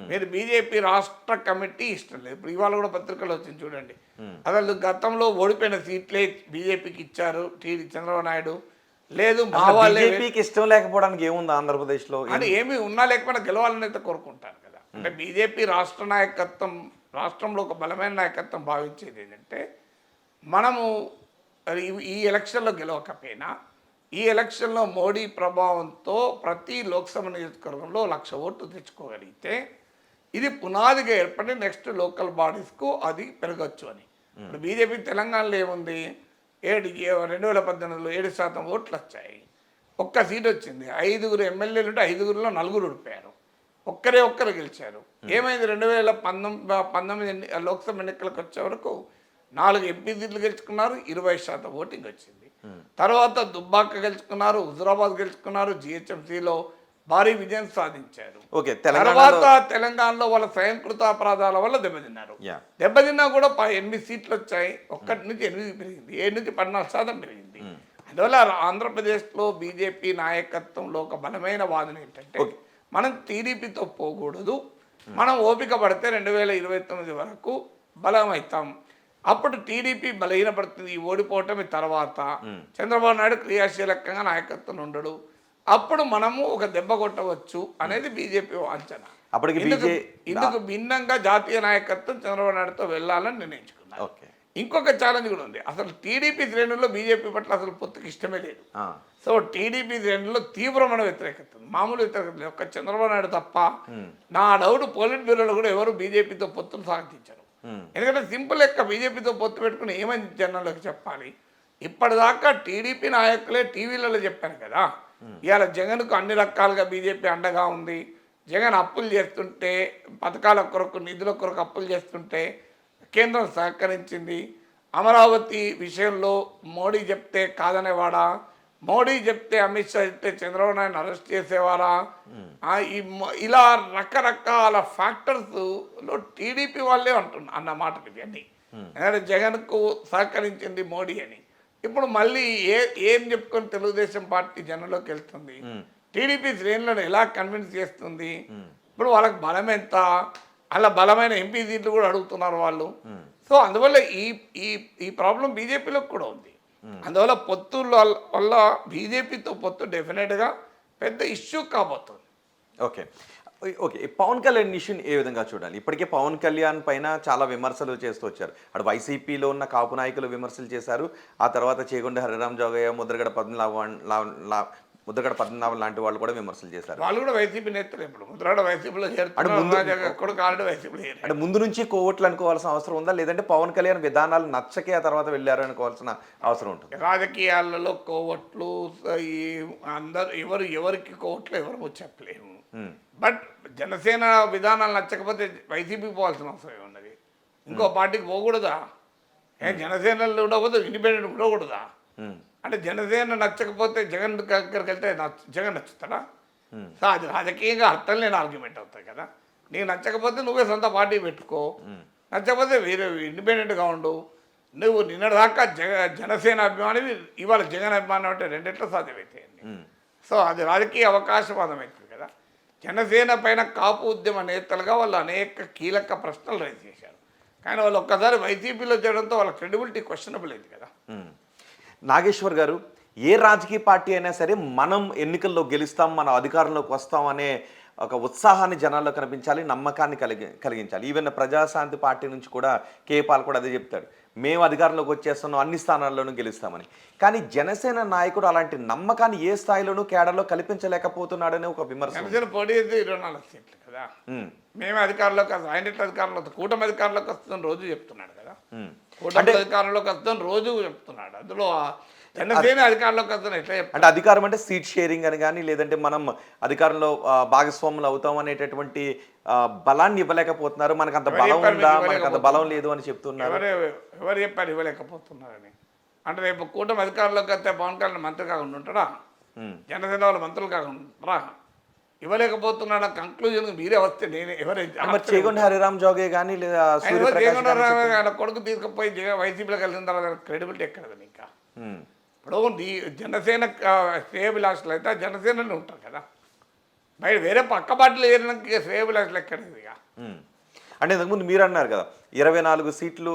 మీరు బీజేపీ రాష్ట్ర కమిటీ ఇష్టం లేదు. ఇప్పుడు ఇవాళ కూడా పత్రికలు వచ్చింది చూడండి, అసలు గతంలో ఓడిపోయిన సీట్లే బీజేపీకి ఇచ్చారు చంద్రబాబు నాయుడు, లేదు మా వాళ్ళే. బీజేపీకి ఇష్టం లేకపోవడానికి ఏముంది ఆంధ్రప్రదేశ్లో? అంటే ఏమి ఉన్నా లేకపోయినా గెలవాలని అయితే కోరుకుంటారు కదా. అంటే బీజేపీ రాష్ట్ర నాయకత్వం, రాష్ట్రంలో ఒక బలమైన నాయకత్వం భావించేది ఏంటంటే, మనము ఈ ఎలక్షన్లో గెలవకపోయినా ఈ ఎలక్షన్లో మోడీ ప్రభావంతో ప్రతి లోక్సభ నియోజకవర్గంలో 1,00,000 ఓట్లు తెచ్చుకోగలిగితే ఇది పునాదిగా ఏర్పడి నెక్స్ట్ లోకల్ బాడీస్కు అది పెరగచ్చు అని. ఇప్పుడు బీజేపీ తెలంగాణలో ఏముంది, 2018లో 7% ఓట్లు వచ్చాయి, ఒక్క సీట్ వచ్చింది, 5 ఎమ్మెల్యేలు ఉంటే 5లో 4 ఓడిపోయారు, ఒక్కరు గెలిచారు. ఏమైంది, 2019 లోక్సభ ఎన్నికలకు వచ్చే వరకు 4 ఎంపీ సీట్లు గెలుచుకున్నారు, 20% ఓటింగ్ వచ్చింది. తర్వాత దుబ్బాక గెలుచుకున్నారు, హుజురాబాద్ గెలుచుకున్నారు, జిహెచ్ఎంసీలో భారీ విజయం సాధించారు. తర్వాత తెలంగాణలో వాళ్ళ స్వయంకృత అపరాధాల వల్ల దెబ్బతిన్నా కూడా 8 సీట్లు వచ్చాయి, 1 నుంచి 8 పెరిగింది, 7 నుంచి 14% పెరిగింది. అందువల్ల ఆంధ్రప్రదేశ్లో బీజేపీ నాయకత్వంలో ఒక బలమైన వాదన ఏంటంటే, మనం టీడీపీతో పోకూడదు, మనం ఓపిక పడితే 2029 వరకు బలం అవుతాం, అప్పుడు టీడీపీ బలహీనపడుతుంది, ఓడిపోవటం తర్వాత చంద్రబాబు నాయుడు క్రియాశీలకంగా నాయకత్వం ఉండడు, అప్పుడు మనము ఒక దెబ్బ కొట్టవచ్చు అనేది బీజేపీ అంచనా. ఇందుకు భిన్నంగా జాతీయ నాయకత్వం చంద్రబాబు నాయుడుతో వెళ్ళాలని నిర్ణయించుకున్నారు. ఇంకొక ఛాలెంజ్ కూడా ఉంది, అసలు టీడీపీ శ్రేణుల్లో బీజేపీ పట్ల అసలు పొత్తుకి ఇష్టమే లేదు. సో టీడీపీ శ్రేణుల్లో తీవ్రమైన వ్యతిరేకత, మామూలు వ్యతిరేకత లేదు, ఒక్క చంద్రబాబు నాయుడు తప్ప. నా డౌట్ పోలిట్ బ్యూరోలో కూడా ఎవరు బీజేపీతో పొత్తులు సాగించారు. ఎందుకంటే సింపుల్ లెక్క, బీజేపీతో పొత్తు పెట్టుకుని ఏమని జనాలకు చెప్పాలి? ఇప్పటిదాకా టీడీపీ నాయకులే టీవీలలో చెప్పారు కదా, ఇవాళ జగన్కు అన్ని రకాలుగా బీజేపీ అండగా ఉంది, జగన్ అప్పులు చేస్తుంటే, పథకాల కొరకు నిధుల కొరకు అప్పులు చేస్తుంటే కేంద్రం సహకరించింది, అమరావతి విషయంలో మోడీ చెప్తే కాదనేవాడా, మోడీ చెప్తే అమిత్ షా చెప్తే చంద్రబాబు నాయుడు అరెస్ట్ చేసేవారా, ఇలా రకరకాల ఫ్యాక్టర్స్లో టీడీపీ వాళ్ళే అన్న మాటలు ఇవన్నీ. ఎందుకంటే జగన్కు సహకరించింది మోడీ అని. ఇప్పుడు మళ్ళీ ఏం చెప్పుకొని తెలుగుదేశం పార్టీ జనంలోకి వెళ్తుంది, టీడీపీ శ్రేణులను ఎలా కన్విన్స్ చేస్తుంది? ఇప్పుడు వాళ్ళకి బలం ఎంత, అలా బలమైన ఎంపీ సీట్లు కూడా అడుగుతున్నారు వాళ్ళు. సో అందువల్ల ఈ ప్రాబ్లం బీజేపీలోకి కూడా ఉంది. అందువల్ల పొత్తుల వల్ల బీజేపీతో పొత్తు డెఫినెట్గా పెద్ద ఇష్యూ కాబోతుంది. ఓకే, పవన్ కళ్యాణ్ ఇష్యూని ఏ విధంగా చూడాలి? ఇప్పటికే పవన్ కళ్యాణ్ పైన చాలా విమర్శలు చేస్తూ వచ్చారు. అటు వైసీపీలో ఉన్న కాపు నాయకులు విమర్శలు చేశారు, ఆ తర్వాత చేగొండ హరిరామ్ జోగయ్య, ముద్రగడ పద్మనాభం లాంటి వాళ్ళు కూడా విమర్శలు చేశారు. వాళ్ళు కూడా వైసీపీ నేతలు. ఇప్పుడు ముద్రగడ వైసీపీలో అంటే ముందు నుంచి కోవట్లు అనుకోవాల్సిన అవసరం ఉందా, లేదంటే పవన్ కళ్యాణ్ విధానాలు నచ్చకే ఆ తర్వాత వెళ్ళారు అనుకోవాల్సిన అవసరం ఉంటుంది? రాజకీయాలలో కోవట్లు అందరు ఎవరికి కోవట్లు ఎవరు చెప్పలేము. బట్ జనసేన విధానాలు నచ్చకపోతే వైసీపీకి పోవాల్సిన అవసరం ఉన్నది, ఇంకో పార్టీకి పోకూడదా? జనసేనలో ఉండకూడదు, ఇండిపెండెంట్ ఉండకూడదా? అంటే జనసేన నచ్చకపోతే జగన్ దగ్గరికి వెళ్తే జగన్ నచ్చుతాడా? సో అది రాజకీయంగా అర్థం లేని ఆర్గ్యుమెంట్ అవుతాయి కదా. నీకు నచ్చకపోతే నువ్వే సొంత పార్టీ పెట్టుకో, నచ్చకపోతే వేరే ఇండిపెండెంట్గా ఉండు. నువ్వు నిన్నటిదాకా జనసేన అభిమానివి, ఇవాళ జగన్ అభిమానం అంటే రెండిట్లో సాధ్యమవుతాయండి. సో అది రాజకీయ అవకాశవాదం అవుతుంది కదా. జనసేన పైన కాపు ఉద్యమ నేతలుగా వాళ్ళు అనేక కీలక ప్రశ్నలు రైజ్ చేశారు, కానీ వాళ్ళు ఒక్కసారి వైసీపీలో చేయడంతో వాళ్ళ క్రెడిబిలిటీ క్వశ్చనబుల్ అయింది కదా. నాగేశ్వర్ గారు, ఏ రాజకీయ పార్టీ అయినా సరే మనం ఎన్నికల్లో గెలుస్తాం, మన అధికారంలోకి వస్తాం అనే ఒక ఉత్సాహాన్ని జనాల్లో కనిపించాలి, నమ్మకాన్ని కలిగించాలి. ఈవెన్ ప్రజాశాంతి పార్టీ నుంచి కూడా కేపాల్ కూడా అదే చెప్తాడు, మేము అధికారంలోకి వచ్చేస్తున్నాం, అన్ని స్థానాల్లోనూ గెలుస్తామని. కానీ జనసేన నాయకుడు అలాంటి నమ్మకాన్ని ఏ స్థాయిలోనూ కేడర్లో కల్పించలేకపోతున్నాడని ఒక విమర్శ. జనసేన పోటీ 24 సీట్లు కదా, మేము అధికారంలోకి వస్తాం, ఆయన అధికారంలో కూటమి అధికారంలోకి వస్తుందని రోజు చెప్తున్నాడు కదా, కూటమి అధికారంలోకి వస్తుందని రోజు చెప్తున్నాడు. అందులో జనసేన అధికారంలోకి వస్తాను ఎట్లా చెప్తాను? అంటే అధికారం అంటే సీట్ షేరింగ్ అని కానీ, లేదంటే మనం అధికారంలో భాగస్వాములు అవుతాం అనేటటువంటి బలాన్ని ఇవ్వలేకపోతున్నారు. మనకు అంత బలం ఉందా, మనకు అంత బలం లేదు అని చెప్తున్నారు. ఎవరు చెప్పారు ఇవ్వలేకపోతున్నారని? అంటే రేపు కూటమి అధికారంలోకి వస్తే పవన్ కళ్యాణ్ మంత్రి కాకుండా ఉంటాడా? జనసేన వాళ్ళ మంత్రులు కాకుండా ఇవ్వలేకపోతున్నాడు కంక్లూజన్ మీరే వస్తే నేను మరి చేగొండ హరిరామ్ జోగే కానీ లేదా సూర్యప్రకాష్ గాని కొడుకు తీసుకుపోయి వైసీపీలో కలిసిన తర్వాత క్రెడిబిలిటీ ఎక్కడది ఇంకా ఉమ్, ఇప్పుడు జనసేన శ్రేయభిలాషులు అయితే జనసేనలో ఉంటారు కదా బయట వేరే పక్క పార్టీలు ఏరినాక శ్రేయభిలాషులు ఎక్కడది ఇక ఉమ్. అంటే ఇంతకుముందు మీరు అన్నారు కదా 24 సీట్లు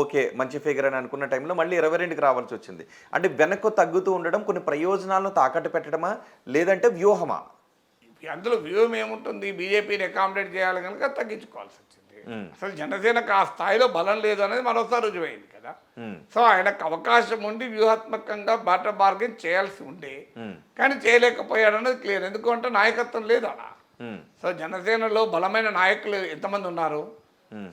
ఓకే మంచి ఫిగర్ అని అనుకున్న టైంలో మళ్ళీ 22కి రావాల్సి వచ్చింది. అంటే వెనక్కు తగ్గుతూ ఉండడం కొన్ని ప్రయోజనాలను తాకట్టు పెట్టడమా లేదంటే వ్యూహమా? అందులో వ్యూహం ఏముంటుంది, బీజేపీని అకామిడేట్ చేయాలి కనుక తగ్గించుకోవాల్సి వచ్చింది. అసలు జనసేనకు ఆ స్థాయిలో బలం లేదు అనేది మరోసారి రుజువైంది కదా. సో ఆయనకు అవకాశం ఉండి వ్యూహాత్మకంగా బాటర్ బార్గెన్ చేయాల్సి ఉండే కానీ చేయలేకపోయాడు అనేది క్లియర్. ఎందుకంటే నాయకత్వం లేదు అలా. సో జనసేనలో బలమైన నాయకులు ఎంతమంది ఉన్నారు.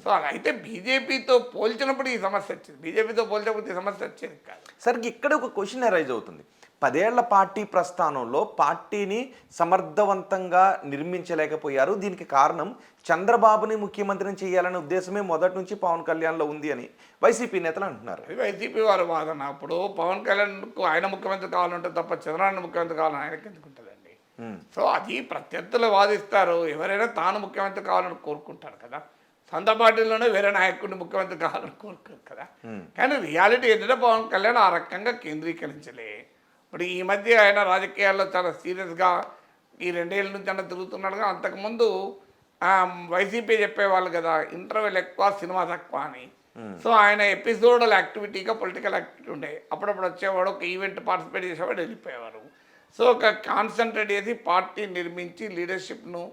సో అలా అయితే బీజేపీతో పోల్చినప్పుడు ఈ సమస్య వచ్చింది, బీజేపీతో పోల్చినప్పుడు ఈ సమస్య వచ్చేది కాదు. సరే ఇక్కడ ఒక క్వశ్చన్ అరైజ్ అవుతుంది. 10 ఏళ్ల పార్టీ ప్రస్థానంలో పార్టీని సమర్థవంతంగా నిర్మించలేకపోయారు. దీనికి కారణం చంద్రబాబుని ముఖ్యమంత్రిని చేయాలనే ఉద్దేశమే మొదటి నుంచి పవన్ కళ్యాణ్లో ఉంది అని వైసీపీ నేతలు అంటున్నారు. అది వైసీపీ వారి వాదన. అప్పుడు పవన్ కళ్యాణ్కు ఆయన ముఖ్యమంత్రి కావాలంటే తప్ప చంద్రబాబు ముఖ్యమంత్రి కావాలని ఆయనకి ఎందుకు ఉంటుందండి. సో అది ప్రత్యర్థులు వాదిస్తారు, ఎవరైనా తాను ముఖ్యమంత్రి కావాలని కోరుకుంటారు కదా. సొంత పార్టీలోనే వేరే నాయకుడిని ముఖ్యమంత్రి కావాలని కోరుకోరు కదా. కానీ రియాలిటీ ఏంటంటే పవన్ కళ్యాణ్ ఆ రకంగా కేంద్రీకరించలే. ఇప్పుడు ఈ మధ్య ఆయన రాజకీయాల్లో చాలా సీరియస్గా ఈ 2 ఏళ్ళ నుంచి అన్న తిరుగుతున్నాడుగా. అంతకుముందు వైసీపీ చెప్పేవాళ్ళు కదా ఇంటర్వెల్ ఎక్కువ సినిమా తక్కువ అని. సో ఆయన ఎపిసోడల్ యాక్టివిటీగా పొలిటికల్ యాక్టివిటీ ఉండే. అప్పుడప్పుడు వచ్చేవాడు, ఒక ఈవెంట్ పార్టిసిపేట్ చేసేవాడు, వెళ్ళిపోయేవారు. సో ఒక కాన్సన్ట్రేట్ చేసి పార్టీ నిర్మించి లీడర్షిప్ను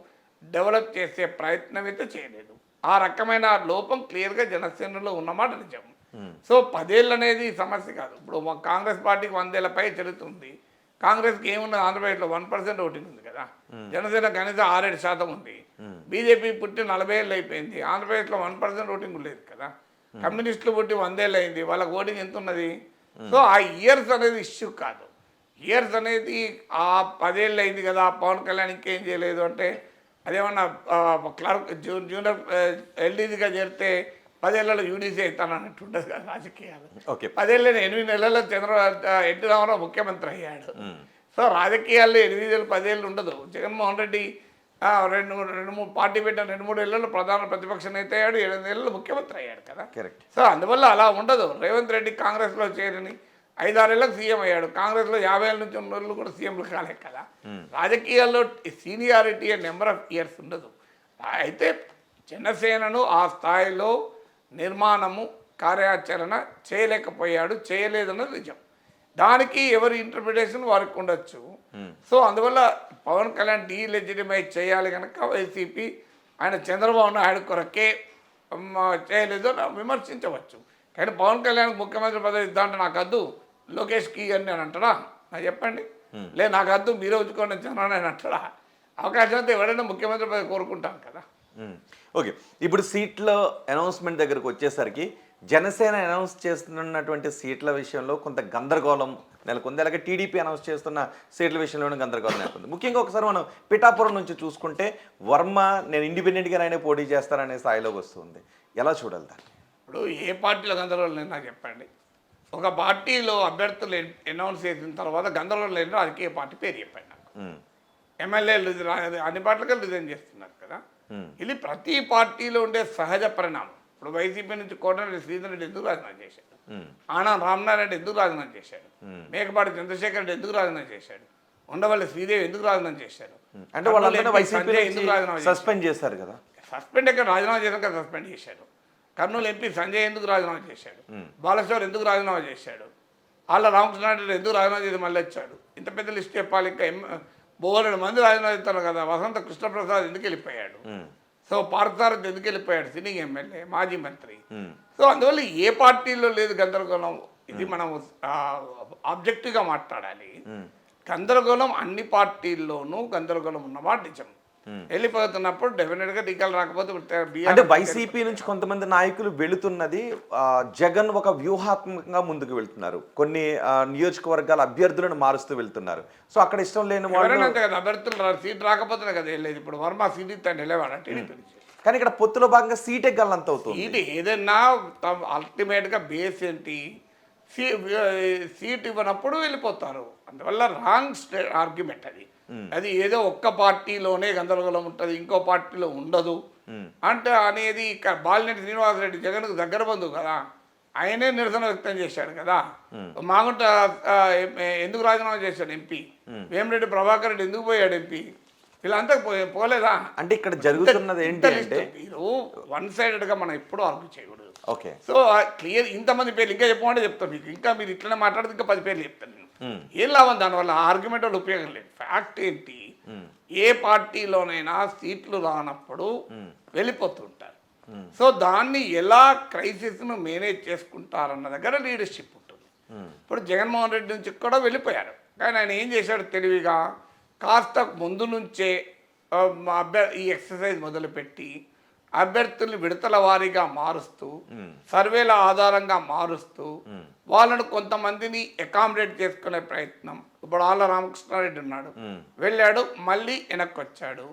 డెవలప్ చేసే ప్రయత్నం అయితే చేయలేదు. ఆ రకమైన లోపం క్లియర్గా జనసేనలో ఉన్నమాట నిజం. సో 10 ఏళ్ళు అనేది సమస్య కాదు. ఇప్పుడు కాంగ్రెస్ పార్టీకి 100 ఏళ్ల పై చరిత్ర కాంగ్రెస్కి ఏమున్నది, ఆంధ్రప్రదేశ్లో 1% ఓటింగ్ ఉంది కదా. జనసేన కనీసం 6-7% ఉంది. బీజేపీ పుట్టి 40 ఏళ్ళు అయిపోయింది, ఆంధ్రప్రదేశ్లో 1% ఓటింగ్ లేదు కదా. కమ్యూనిస్టులు పుట్టి 100 ఏళ్ళు అయింది, వాళ్ళకి ఓటింగ్ ఎంత ఉన్నది. సో ఆ ఇయర్స్ అనేది ఇష్యూ కాదు. ఇయర్స్ అనేది ఆ 10 ఏళ్ళు అయింది కదా పవన్ కళ్యాణ్ ఇంకేం చేయలేదు అంటే అదేమన్నా క్లర్క్ జూనియర్ ఎల్డీసీగా చేరితే 10 ఏళ్లలో యూడీసీ అవుతాను అన్నట్టు ఉండదు కదా రాజకీయాలు. 10 ఏళ్ళు 8 నెలల్లో ఎన్టీ రామారావు ముఖ్యమంత్రి అయ్యాడు. సో రాజకీయాల్లో 8 ఏళ్ళు 10 ఏళ్ళు ఉండదు. జగన్మోహన్ రెడ్డి 2-3 పార్టీ పెట్టిన 2-3 ఏళ్లలో ప్రధాన ప్రతిపక్ష నేత అయ్యాడు, 8 ఏళ్ళలో ముఖ్యమంత్రి అయ్యాడు కదా. సో అందువల్ల అలా ఉండదు. రేవంత్ రెడ్డి కాంగ్రెస్లో చేరని 5-6 ఏళ్ళకి సీఎం అయ్యాడు. కాంగ్రెస్లో 50 ఏళ్ళ నుంచి ఉన్న వాళ్ళు కూడా సీఎంలు కాలే కదా. రాజకీయాల్లో సీనియారిటీ నెంబర్ ఆఫ్ ఇయర్స్ ఉండదు. అయితే జనసేనను ఆ స్థాయిలో నిర్మాణము కార్యాచరణ చేయలేకపోయాడు, చేయలేదన్నది నిజం. దానికి ఎవరి ఇంటర్ప్రిటేషన్ వారికి ఉండొచ్చు. సో అందువల్ల పవన్ కళ్యాణ్ డీలెజిటిమైజ్ చేయాలి కనుక వైసీపీ ఆయన చంద్రబాబు నాయుడు కొరకే చేయలేదు విమర్శించవచ్చు. కానీ పవన్ కళ్యాణ్ ముఖ్యమంత్రి పదవి ఇద్దామంటే నాకు వద్దు, లోకేష్కి అని నేను అంటాడా? నాకు చెప్పండి. లేదు నాకు వద్దు, మీరే ఉంచుకోండి చంద్రబాబు నాయుడు అంటాడా? అవకాశం అయితే ఎవరైనా ముఖ్యమంత్రి పదవి కోరుకుంటాను కదా. ఓకే, ఇప్పుడు సీట్ల అనౌన్స్మెంట్ దగ్గరకు వచ్చేసరికి జనసేన అనౌన్స్ చేస్తున్నటువంటి సీట్ల విషయంలో కొంత గందరగోళం నెలకొంది. అలాగే టీడీపీ అనౌన్స్ చేస్తున్న సీట్ల విషయంలోనే గందరగోళం నెలకొంది. ముఖ్యంగా ఒకసారి మనం పిఠాపురం నుంచి చూసుకుంటే వర్మ నేను ఇండిపెండెంట్గానైనా పోటీ చేస్తాననే స్థాయిలోకి వస్తుంది. ఎలా చూడాలి దాన్ని? ఇప్పుడు ఏ పార్టీలో గందరగోళం లేదు నాకు చెప్పండి. ఒక పార్టీలో అభ్యర్థులు అనౌన్స్ చేసిన తర్వాత గందరగోళం లేని రాజకీయ పార్టీ పేరు చెప్పండి నాకు. ఎమ్మెల్యేలు అన్ని పార్టీలకు రిజైన్ చేస్తున్నారు కదా. ఇది ప్రతి పార్టీలో ఉండే సహజ పరిణామం. ఇప్పుడు వైసీపీ నుంచి కోటరెడ్డి శ్రీధర్ రెడ్డి ఎందుకు రాజీనామా చేశాడు, ఆనం రామనారాయణ రెడ్డి ఎందుకు రాజీనామా చేశాడు, మేకపాటి చంద్రశేఖర్ రెడ్డి ఎందుకు రాజీనామా చేశాడు, ఉండవల్లి శ్రీదేవి ఎందుకు రాజీనామా చేశాడు, అంటే వాళ్ళందరూ వైసీపీ ఎందుకు రాజీనామా సస్పెండ్ చేశారు కదా. సస్పెండ్ ఎక్కడ రాజీనామా చేశాక సస్పెండ్ చేశాడు. కర్నూలు ఎంపీ సంజయ్ ఎందుకు రాజీనామా చేశాడు, బాలశౌర్ ఎందుకు రాజీనామా చేశాడు, వాళ్ళ రామకృష్ణారెడ్డి ఎందుకు రాజీనామా చేసి మళ్ళీ వచ్చాడు. ఇంత పెద్ద లిస్ట్ చెప్పాలి. ఇంకా బోలెడు మంది రాజీనామా చేస్తారు కదా. వసంత కృష్ణప్రసాద్ ఎందుకు వెళ్ళిపోయాడు, సో పార్థసారథి ఎందుకు వెళ్ళిపోయాడు, సిట్టింగ్ ఎమ్మెల్యే మాజీ మంత్రి. సో అందువల్ల ఏ పార్టీలో లేదు గందరగోళం. ఇది మనం ఆబ్జెక్టివ్గా మాట్లాడాలి. గందరగోళం అన్ని పార్టీల్లోనూ గందరగోళం ఉన్నమాట నిజం. వెళ్ళిపోతున్నప్పుడు డెఫినెట్గా టీకాలు రాకపోతే అంటే వైసీపీ నుంచి కొంతమంది నాయకులు వెళుతున్నది జగన్ ఒక వ్యూహాత్మకంగా ముందుకు వెళ్తున్నారు. కొన్ని నియోజకవర్గాల అభ్యర్థులను మారుస్తూ వెళ్తున్నారు. సో అక్కడ ఇష్టం లేని వాళ్ళు అంతే కదా, అభ్యర్థులు సీట్ రాకపోతే కదా వెళ్ళేది. ఇప్పుడు వర్మ సీట్ ఇస్తాను వెళ్ళేవాడు టీడీపీ నుంచి. కానీ ఇక్కడ పొత్తులో భాగంగా సీటే గల్లంత అవుతుంది. ఇది ఏదైనా అల్టిమేట్గా బేస్ ఏంటి, సీట్ ఇవ్వనప్పుడు వెళ్ళిపోతారు. అందువల్ల రాంగ్ ఆర్గ్యుమెంట్ అది. అది ఏదో ఒక్క పార్టీలోనే గందరగోళం ఉంటుంది, ఇంకో పార్టీలో ఉండదు అంటే అనేది. బాలినేని శ్రీనివాసరెడ్డి జగన్కు దగ్గర బంధువు కదా, ఆయనే నిరసన వ్యక్తం చేశాడు కదా. మాగుంట ఎందుకు రాజీనామా చేశాడు ఎంపీ, వేమిరెడ్డి ప్రభాకర్ రెడ్డి ఎందుకు పోయాడు ఎంపీ, వీళ్ళంతా పోలేదా? అంటే ఇక్కడ జరుగుతున్నది ఏంటి అంటే మీరు వన్ సైడెడ్గా మనం ఎప్పుడూ ఆర్గ్యూ చేయకూడదు. ఓకే, సో క్లియర్ ఇంతమంది పేర్లు ఇంకా చెప్పమంటే చెప్తాను మీకు, ఇంకా మీరు ఇట్లనే మాట్లాడితే ఇంకా 10 పేర్లు చెప్తాను నేను. ఏం లాభం దానివల్ల? ఆర్గ్యుమెంట్ వల్ల ఉపయోగం లేదు. ఫ్యాక్ట్ ఏంటి, ఏ పార్టీలోనైనా సీట్లు రానప్పుడు వెళ్ళిపోతుంటారు. సో దాన్ని ఎలా క్రైసిస్ను మేనేజ్ చేసుకుంటారన్న దగ్గర లీడర్షిప్ ఉంటుంది. ఇప్పుడు జగన్మోహన్ రెడ్డి నుంచి కూడా వెళ్ళిపోయారు, కానీ ఆయన ఏం చేశాడు తెలివిగా, కాస్త ముందు నుంచే ఈ ఎక్సర్సైజ్ మొదలుపెట్టి అభ్యర్థుల్ని విడతల వారీగా మారుస్తూ, సర్వేల ఆధారంగా మారుస్తూ, వాళ్ళను కొంతమందిని అకామిడేట్ చేసుకునే ప్రయత్నం. ఇప్పుడు ఆళ్ళ రామకృష్ణారెడ్డి ఉన్నాడు, వెళ్ళాడు, మళ్ళీ వెనక్కి వచ్చాడు.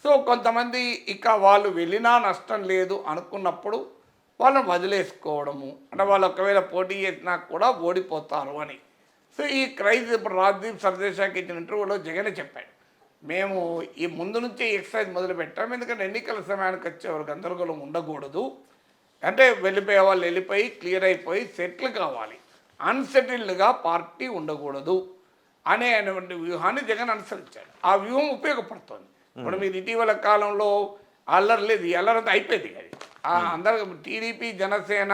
సో కొంతమంది ఇక వాళ్ళు వెళ్ళినా నష్టం లేదు అనుకున్నప్పుడు వాళ్ళని వదిలేసుకోవడము, అంటే వాళ్ళు ఒకవేళ పోటీ చేసినా కూడా ఓడిపోతారు అని. సో ఈ క్రైసిస్ ఇప్పుడు రాజ్దీప్ సర్దేశాకి ఇచ్చిన ఇంటర్వ్యూలో జగనే చెప్పాడు, మేము ఈ ముందు నుంచి ఎక్సర్సైజ్ మొదలు పెట్టాం, ఎందుకంటే ఎన్నికల సమయానికి వచ్చేవారు గందరగోళం ఉండకూడదు, అంటే వెళ్ళిపోయే వాళ్ళు వెళ్ళిపోయి క్లియర్ అయిపోయి సెటిల్ కావాలి, అన్సెటిల్డ్గా పార్టీ ఉండకూడదు అనేటువంటి వ్యూహాన్ని జగన్ అనుసరించాడు. ఆ వ్యూహం ఉపయోగపడుతుంది. ఇప్పుడు మీరు ఇటీవల కాలంలో అల్లరి లేదు, ఈ అల్లరంతా అయిపోయింది అది. అందరూ టీడీపీ జనసేన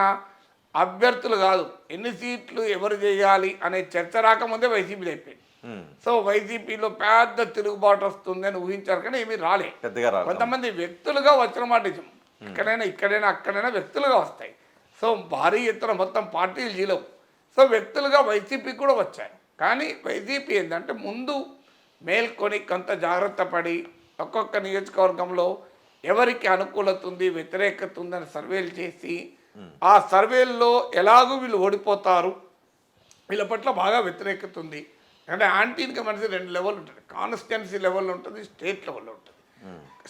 అభ్యర్థులు కాదు, ఎన్ని సీట్లు ఎవరు చేయాలి అనే చర్చ రాకముందే వైసీపీలో అయిపోయింది. సో వైసీపీలో పెద్ద తిరుగుబాటు వస్తుందని ఊహించారు, కానీ ఏమీ రాలే. కొంతమంది వ్యక్తులుగా వచ్చిన మాట నిజం, ఇక్కడైనా అక్కడైనా వ్యక్తులుగా వస్తాయి. సో భారీ ఎత్తున మొత్తం పార్టీలు జీలవు. సో వ్యక్తులుగా వైసీపీ కూడా వచ్చారు, కానీ వైసీపీ ఏంటంటే ముందు మేల్కొని కొంత జాగ్రత్త పడి ఒక్కొక్క నియోజకవర్గంలో ఎవరికి అనుకూలత ఉంది వ్యతిరేకత ఉందని సర్వేలు చేసి, ఆ సర్వేల్లో ఎలాగూ వీళ్ళు ఓడిపోతారు, వీళ్ళ పట్ల బాగా వ్యతిరేకత ఉంది. అంటే యాంటీ ఇన్కమ్ అనేది 2 లెవెల్ ఉంటుంది, కాన్స్టిట్యున్సీ లెవెల్లో ఉంటుంది, స్టేట్ లెవెల్లో ఉంటుంది.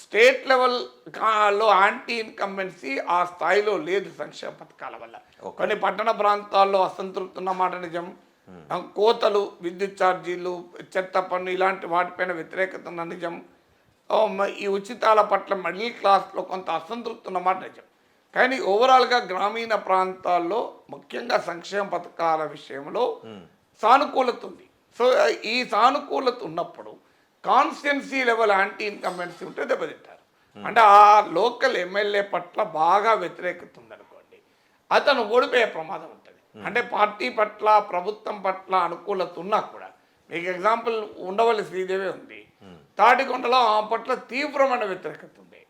స్టేట్ లెవెల్లో యాంటీ ఇన్కంబెన్సీ ఆ స్థాయిలో లేదు సంక్షేమ పథకాల వల్ల. కొన్ని పట్టణ ప్రాంతాల్లో అసంతృప్తి ఉన్నమాట నిజం, కోతలు, విద్యుత్ ఛార్జీలు, చెత్త పన్ను ఇలాంటి వాటిపైన వ్యతిరేకత ఉన్న నిజం, ఈ ఉచితాల పట్ల మిడిల్ క్లాస్లో కొంత అసంతృప్తి ఉన్నమాట నిజం. కానీ ఓవరాల్గా గ్రామీణ ప్రాంతాల్లో ముఖ్యంగా సంక్షేమ పథకాల విషయంలో సానుకూలత ఉంది. సో ఈ సానుకూలత ఉన్నప్పుడు కాన్స్టిట్యున్సీ లెవెల్ యాంటీ ఇన్కంబెన్సీ ఉంటే దెబ్బతింటారు. అంటే ఆ లోకల్ ఎమ్మెల్యే పట్ల బాగా వ్యతిరేకత ఉందనుకోండి, అతను ఓడిపోయే ప్రమాదం ఉంటుంది. అంటే పార్టీ పట్ల ప్రభుత్వం పట్ల అనుకూలత ఉన్నా కూడా, మీకు ఎగ్జాంపుల్ ఉండవల్లి శ్రీదేవి ఉంది, తాటికొండలో ఆమె పట్ల తీవ్రమైన వ్యతిరేకత ఉంది.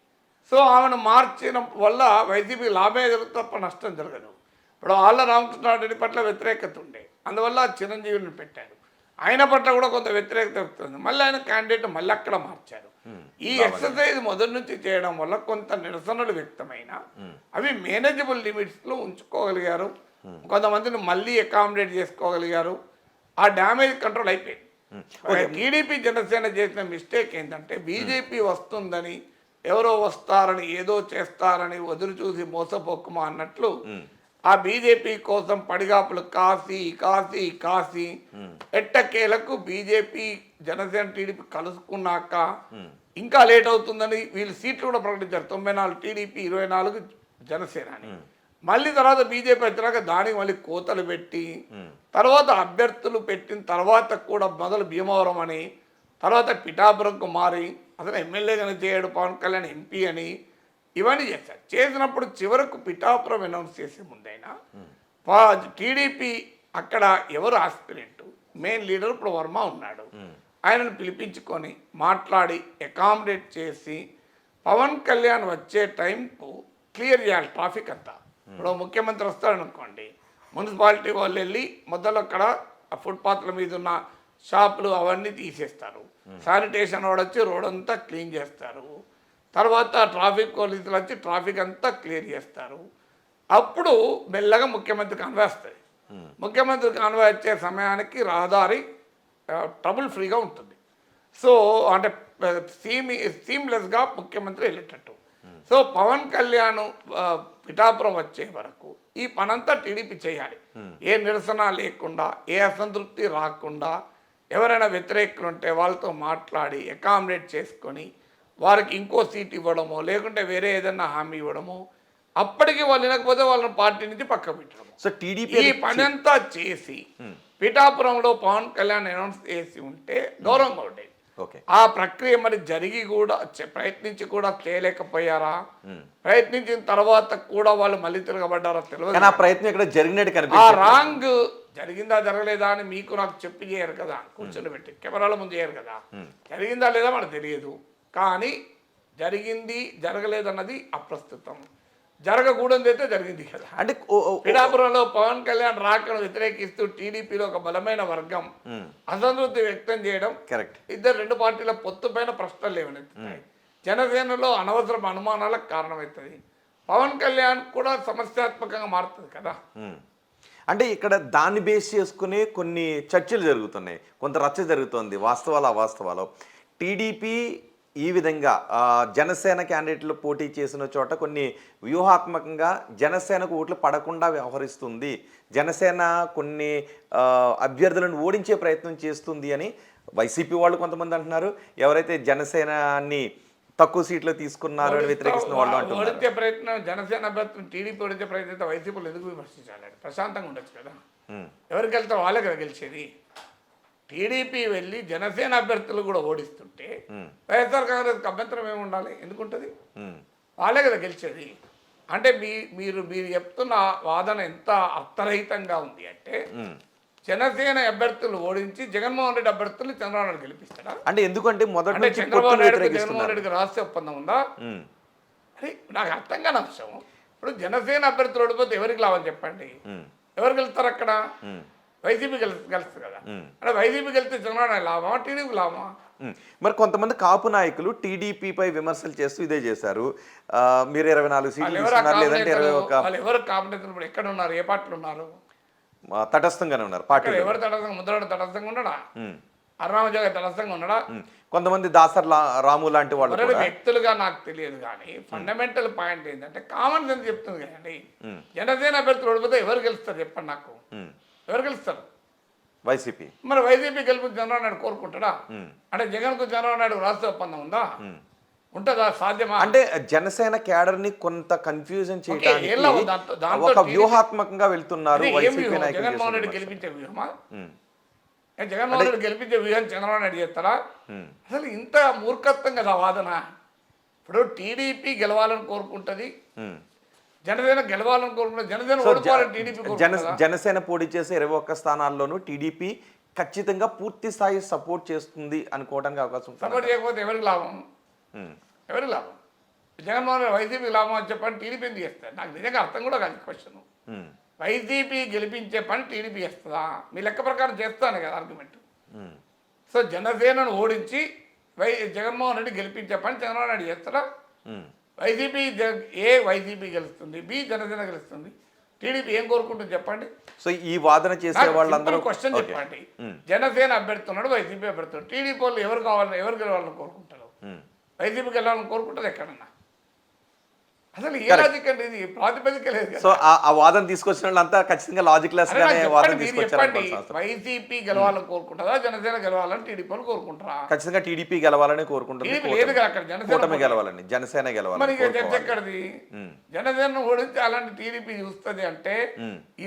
సో ఆమెను మార్చిన వల్ల వైసీపీ లాభమే జరుగుతుంది తప్ప నష్టం జరగదు. ఇప్పుడు ఆళ్ళ రామకృష్ణారెడ్డి పట్ల వ్యతిరేకత ఉండే, అందువల్ల చిరంజీవిని పెట్టారు, ఆయన పట్ల కూడా కొంత వ్యతిరేకత వస్తుంది, మళ్ళీ ఆయన క్యాండిడేట్ మళ్ళీ అక్కడ మార్చారు. ఈ ఎక్సర్సైజ్ మొదటి నుంచి చేయడం వల్ల కొంత నిరసనలు వ్యక్తమైన అవి మేనేజబుల్ లిమిట్స్లో ఉంచుకోగలిగారు, కొంతమందిని మళ్ళీ అకామిడేట్ చేసుకోగలిగారు. ఆ డ్యామేజ్ కంట్రోల్ అయిపోయింది. టీడీపీ జనసేన చేసిన మిస్టేక్ ఏంటంటే బీజేపీ వస్తుందని, ఎవరో వస్తారని, ఏదో చేస్తారని వదిలి చూసి మోసపోకుమా అన్నట్లు ఆ బీజేపీ కోసం పడిగాపులు కాసి ఎట్టకేలకు బీజేపీ జనసేన టీడీపీ కలుసుకున్నాక ఇంకా లేట్ అవుతుందని వీళ్ళు సీట్లు కూడా ప్రకటించారు. 94 టీడీపీ, 24 జనసేన అని. మళ్ళీ తర్వాత బీజేపీ వచ్చినాక దానికి మళ్ళీ కోతలు పెట్టి, తర్వాత అభ్యర్థులు పెట్టిన తర్వాత కూడా మొదలు భీమవరం అని, తర్వాత పిఠాపురంకు మారి అసలు ఎమ్మెల్యేగానే చేయడు పవన్ కళ్యాణ్ ఎంపీ అని ఇవన్నీ చేశారు. చేసినప్పుడు చివరకు పిఠాపురం అనౌన్స్ చేసే ముందైనా టీడీపీ అక్కడ ఎవరు ఆస్పిరెంట్, మెయిన్ లీడర్ ఇప్పుడు వర్మ ఉన్నాడు, ఆయనను పిలిపించుకొని మాట్లాడి అకామిడేట్ చేసి పవన్ కళ్యాణ్ వచ్చే టైంకు క్లియర్ చేయాలి ట్రాఫిక్ అంతా. ఇప్పుడు ముఖ్యమంత్రి వస్తాడనుకోండి, మున్సిపాలిటీ వాళ్ళు వెళ్ళి మొదలు అక్కడ ఫుట్పాత్ల మీద ఉన్న షాపులు అవన్నీ తీసేస్తారు, శానిటేషన్ వాడు వచ్చి రోడ్ అంతా క్లీన్ చేస్తారు, తర్వాత ట్రాఫిక్ పోలీసులు వచ్చి ట్రాఫిక్ అంతా క్లియర్ చేస్తారు. అప్పుడు మెల్లగా ముఖ్యమంత్రికి కాన్వాయ్ వస్తుంది. ముఖ్యమంత్రి కాన్వాయ్ వచ్చే సమయానికి రహదారి ట్రబుల్ ఫ్రీగా ఉంటుంది. సో అంటే సీమ్లెస్గా ముఖ్యమంత్రి వెళ్ళేటట్టు. సో పవన్ కళ్యాణ్ పిఠాపురం వచ్చే వరకు ఈ పనంతా టీడీపీ చేయాలి. ఏ నిరసన లేకుండా, ఏ అసంతృప్తి రాకుండా, ఎవరైనా వ్యతిరేకులు ఉంటే వాళ్ళతో మాట్లాడి అకామిడేట్ చేసుకొని వారికి ఇంకో సీట్ ఇవ్వడమో లేకుంటే వేరే ఏదైనా హామీ ఇవ్వడమో, అప్పటికి వాళ్ళు వినకపోతే వాళ్ళని పార్టీ నుంచి పక్క పెట్టడము. సో టీడీపీ ఈ పని అంతా చేసి పిఠాపురంలో పవన్ కళ్యాణ్ అనౌన్స్ చేసి ఉంటే గౌరవంగా ఉండేది. ఓకే, ఆ ప్రక్రియ మరి జరిగి కూడా ప్రయత్నించి కూడా చేయలేకపోయారా? ప్రయత్నించిన తర్వాత కూడా వాళ్ళు మళ్ళీ తిరగబడ్డారా తెలియదు. కానీ ఆ ప్రయత్నం ఇక్కడ జరిగినట్టు ఆ కనిపిస్తుంది. రాంగ్ జరిగిందా జరగలేదా అని మీకు నాకు చెప్పి చేయరు కదా, కూర్చొని పెట్టి కెమెరాల ముందు చేయరు కదా. జరిగిందా లేదా మనకు తెలియదు, కానీ జరిగింది జరగలేదన్నది అప్రస్తుతం. జరగకూడదు అయితే జరిగింది కదా. అంటే పిఠాపురంలో పవన్ కళ్యాణ్ రాకను వ్యతిరేకిస్తూ టీడీపీలో ఒక బలమైన వర్గం అసంతృప్తి వ్యక్తం చేయడం, కరెక్ట్, ఇద్దరు రెండు పార్టీల పొత్తు పైన ప్రశ్నలు లేవనెత్తుతాయి. జనసేనలో అనవసరం అనుమానాలకు కారణమవుతుంది. పవన్ కళ్యాణ్ కూడా సమస్యాత్మకంగా మారుతుంది కదా. అంటే ఇక్కడ దాన్ని బేస్ చేసుకుని కొన్ని చర్చలు జరుగుతున్నాయి, కొంత రచ్చ జరుగుతుంది. వాస్తవాలు అవాస్తవాలు. టీడీపీ ఈ విధంగా జనసేన క్యాండిడేట్లు పోటీ చేసిన చోట కొన్ని వ్యూహాత్మకంగా జనసేనకు ఓట్లు పడకుండా వ్యవహరిస్తుంది, జనసేన కొన్ని అభ్యర్థులను ఓడించే ప్రయత్నం చేస్తుంది అని వైసీపీ వాళ్ళు కొంతమంది అంటున్నారు. ఎవరైతే జనసేనాన్ని తక్కువ సీట్లు తీసుకున్నారు అని వ్యతిరేకిస్తున్న వాళ్ళు అంటున్నారు. ఓడించే ప్రయత్నం జనసేన అభ్యర్థులు టీడీపీ ఓడించే ప్రయత్నం వైసీపీలు ఎందుకు విమర్శించాలి? ప్రశాంతంగా ఉండొచ్చు కదా. ఎవరికి వెళ్తారు వాళ్ళే కదా గెలిచేది. టీడీపీ వెళ్ళి జనసేన అభ్యర్థులు కూడా ఓడిస్తుంటే వైఎస్ఆర్ కాంగ్రెస్కి అభ్యంతరం ఏమి ఉండాలి? ఎందుకుంటుంది? వాళ్ళే కదా గెలిచేది. అంటే మీరు చెప్తున్న వాదన ఎంత అర్థరహితంగా ఉంది అంటే, జనసేన అభ్యర్థులు ఓడించి జగన్మోహన్ రెడ్డి అభ్యర్థులు చంద్రబాబు నాయుడు గెలిపిస్తాడా? అంటే ఎందుకంటే మొదటి చంద్రబాబు నాయుడు జగన్మోహన్ రెడ్డికి రహస్య ఒప్పందం ఉందా? అరే నాకు అర్థం కాని అంశం. ఇప్పుడు జనసేన అభ్యర్థులు ఓడిపోతే ఎవరికి లాభం చెప్పండి? ఎవరు గెలుస్తారు అక్కడ? వైసీపీ గెలుస్తుంది కదా. అంటే వైసీపీ గెలిస్తే చంద్రబాబు నాయుడు లాభమా, టీడీపీ లాభమా? మరి కొంతమంది కాపు నాయకులు టీడీపీపై విమర్శలు చేస్తూ ఇదే చేశారు. మీరు 24 సీట్లు తీసుకున్నారు, లేదంటే 21. వాళ్ళు ఎవరు కాంపిటీషన్ ఇప్పుడు ఎక్కడ ఉన్నారు? ఏ పార్టీలు ఉన్నారు? తటస్థంగానే ఉన్నారు పార్టీ. ఎవరు తటస్థంగా? ముద్రగడ తటస్థంగా ఉన్నాడా? అరుణామజోగ తటస్థంగా ఉన్నాడా? కొంతమంది దాసర్ రాము లాంటి వాళ్ళు వ్యక్తులుగా నాకు తెలియదు, కానీ ఫండమెంటల్ పాయింట్ ఏంటంటే కామన్ సెన్స్ చెప్తుంది కదండి. జనసేన అభ్యర్థులు ఓడిపోతే ఎవరు గెలుస్తారు చెప్పండి నాకు? ఎవరు గెలుస్తారు? వైసీపీ. మరి వైసీపీ గెలుపు చంద్రబాబు నాయుడు కోరుకుంటాడా? అంటే జగన్కు చంద్రబాబు నాయుడు రాష్ట్ర ఒప్పందం ఉందా? ఉంటుందా? సాధ్యమా? అంటే జనసేన క్యాడర్ ని కొంత కన్ఫ్యూజన్ చేయడానికి ఒక వ్యూహాత్మకంగా వెళ్తున్నారు జగన్మోహన్ రెడ్డి గెలిపించే వ్యూహమా? జగన్మోహన్ రెడ్డి గెలిపించే వ్యూహం చంద్రబాబు నాయుడు చేస్తారా? అసలు ఇంత మూర్ఖత్వం కదా వాదన. ఇప్పుడు టీడీపీ గెలవాలని కోరుకుంటుంది, జనసేన గెలవాలని కోరుకుంటుంది. జనసేన ఓడిపోవాలని టీడీపీ జనసేన పోటీ చేసే 21 స్థానాల్లోనూ టీడీపీ ఖచ్చితంగా పూర్తి స్థాయి సపోర్ట్ చేస్తుంది అనుకోవడానికి అవకాశం ఉంది. సపోర్ట్ చేయకపోతే ఎవరికి లాభం? ఎవరికి లాభం? జగన్మోహన్ రెడ్డి వైసీపీ లాభం అని చెప్పని టీడీపీ ఎందుకు చేస్తారు? నాకు నిజంగా అర్థం కూడా కాదు క్వశ్చన్. వైసీపీ గెలిపించే పని టీడీపీ చేస్తుందా? మీ లెక్క ప్రకారం చేస్తాను కదా ఆర్గ్యుమెంట్. సో జనసేనను ఓడించి జగన్మోహన్ రెడ్డి గెలిపించే పని చంద్రబాబు నాయుడు చేస్తారా? వైసీపీ వైసీపీ గెలుస్తుంది, బి జనసేన గెలుస్తుంది. టీడీపీ ఏం కోరుకుంటుంది చెప్పండి? సో ఈ వాదన చేసే వాళ్ళందరూ క్వశ్చన్ చెప్పండి. జనసేన అభ్యర్థున్నాడు, వైసీపీ అభ్యర్థుడు. టీడీపీ వాళ్ళు ఎవరు కావాలని ఎవరు గెలవాలని కోరుకుంటారు? వైసీపీకి వెళ్ళాలని కోరుకుంటుంది ఎక్కడన్నా? అసలు ఏ లాజిక్ అండి ఇది? ప్రాతిపదిక లేదు. సో ఆ వాదన తీసుకొచ్చిన వాళ్ళంతా ఖచ్చితంగా లాజిక్ లెస్ గానే వాదన తీసుకొచ్చారు. వైసీపీ గెలవాలని కోరుకుంటారా, జనసేన గెలవాలని టీడీపీ వాళ్ళు కోరుకుంటారా? ఖచ్చితంగా టీడీపీ గెలవాలని కోరుకుంటారు. లేదు కదా అక్కడ జనసేన గెలవాలని, జనసేన గెలవాలి. మరి చర్చ ఎక్కడిది? జనసేన ఓడించి అలాంటి టీడీపీ చూస్తుంది అంటే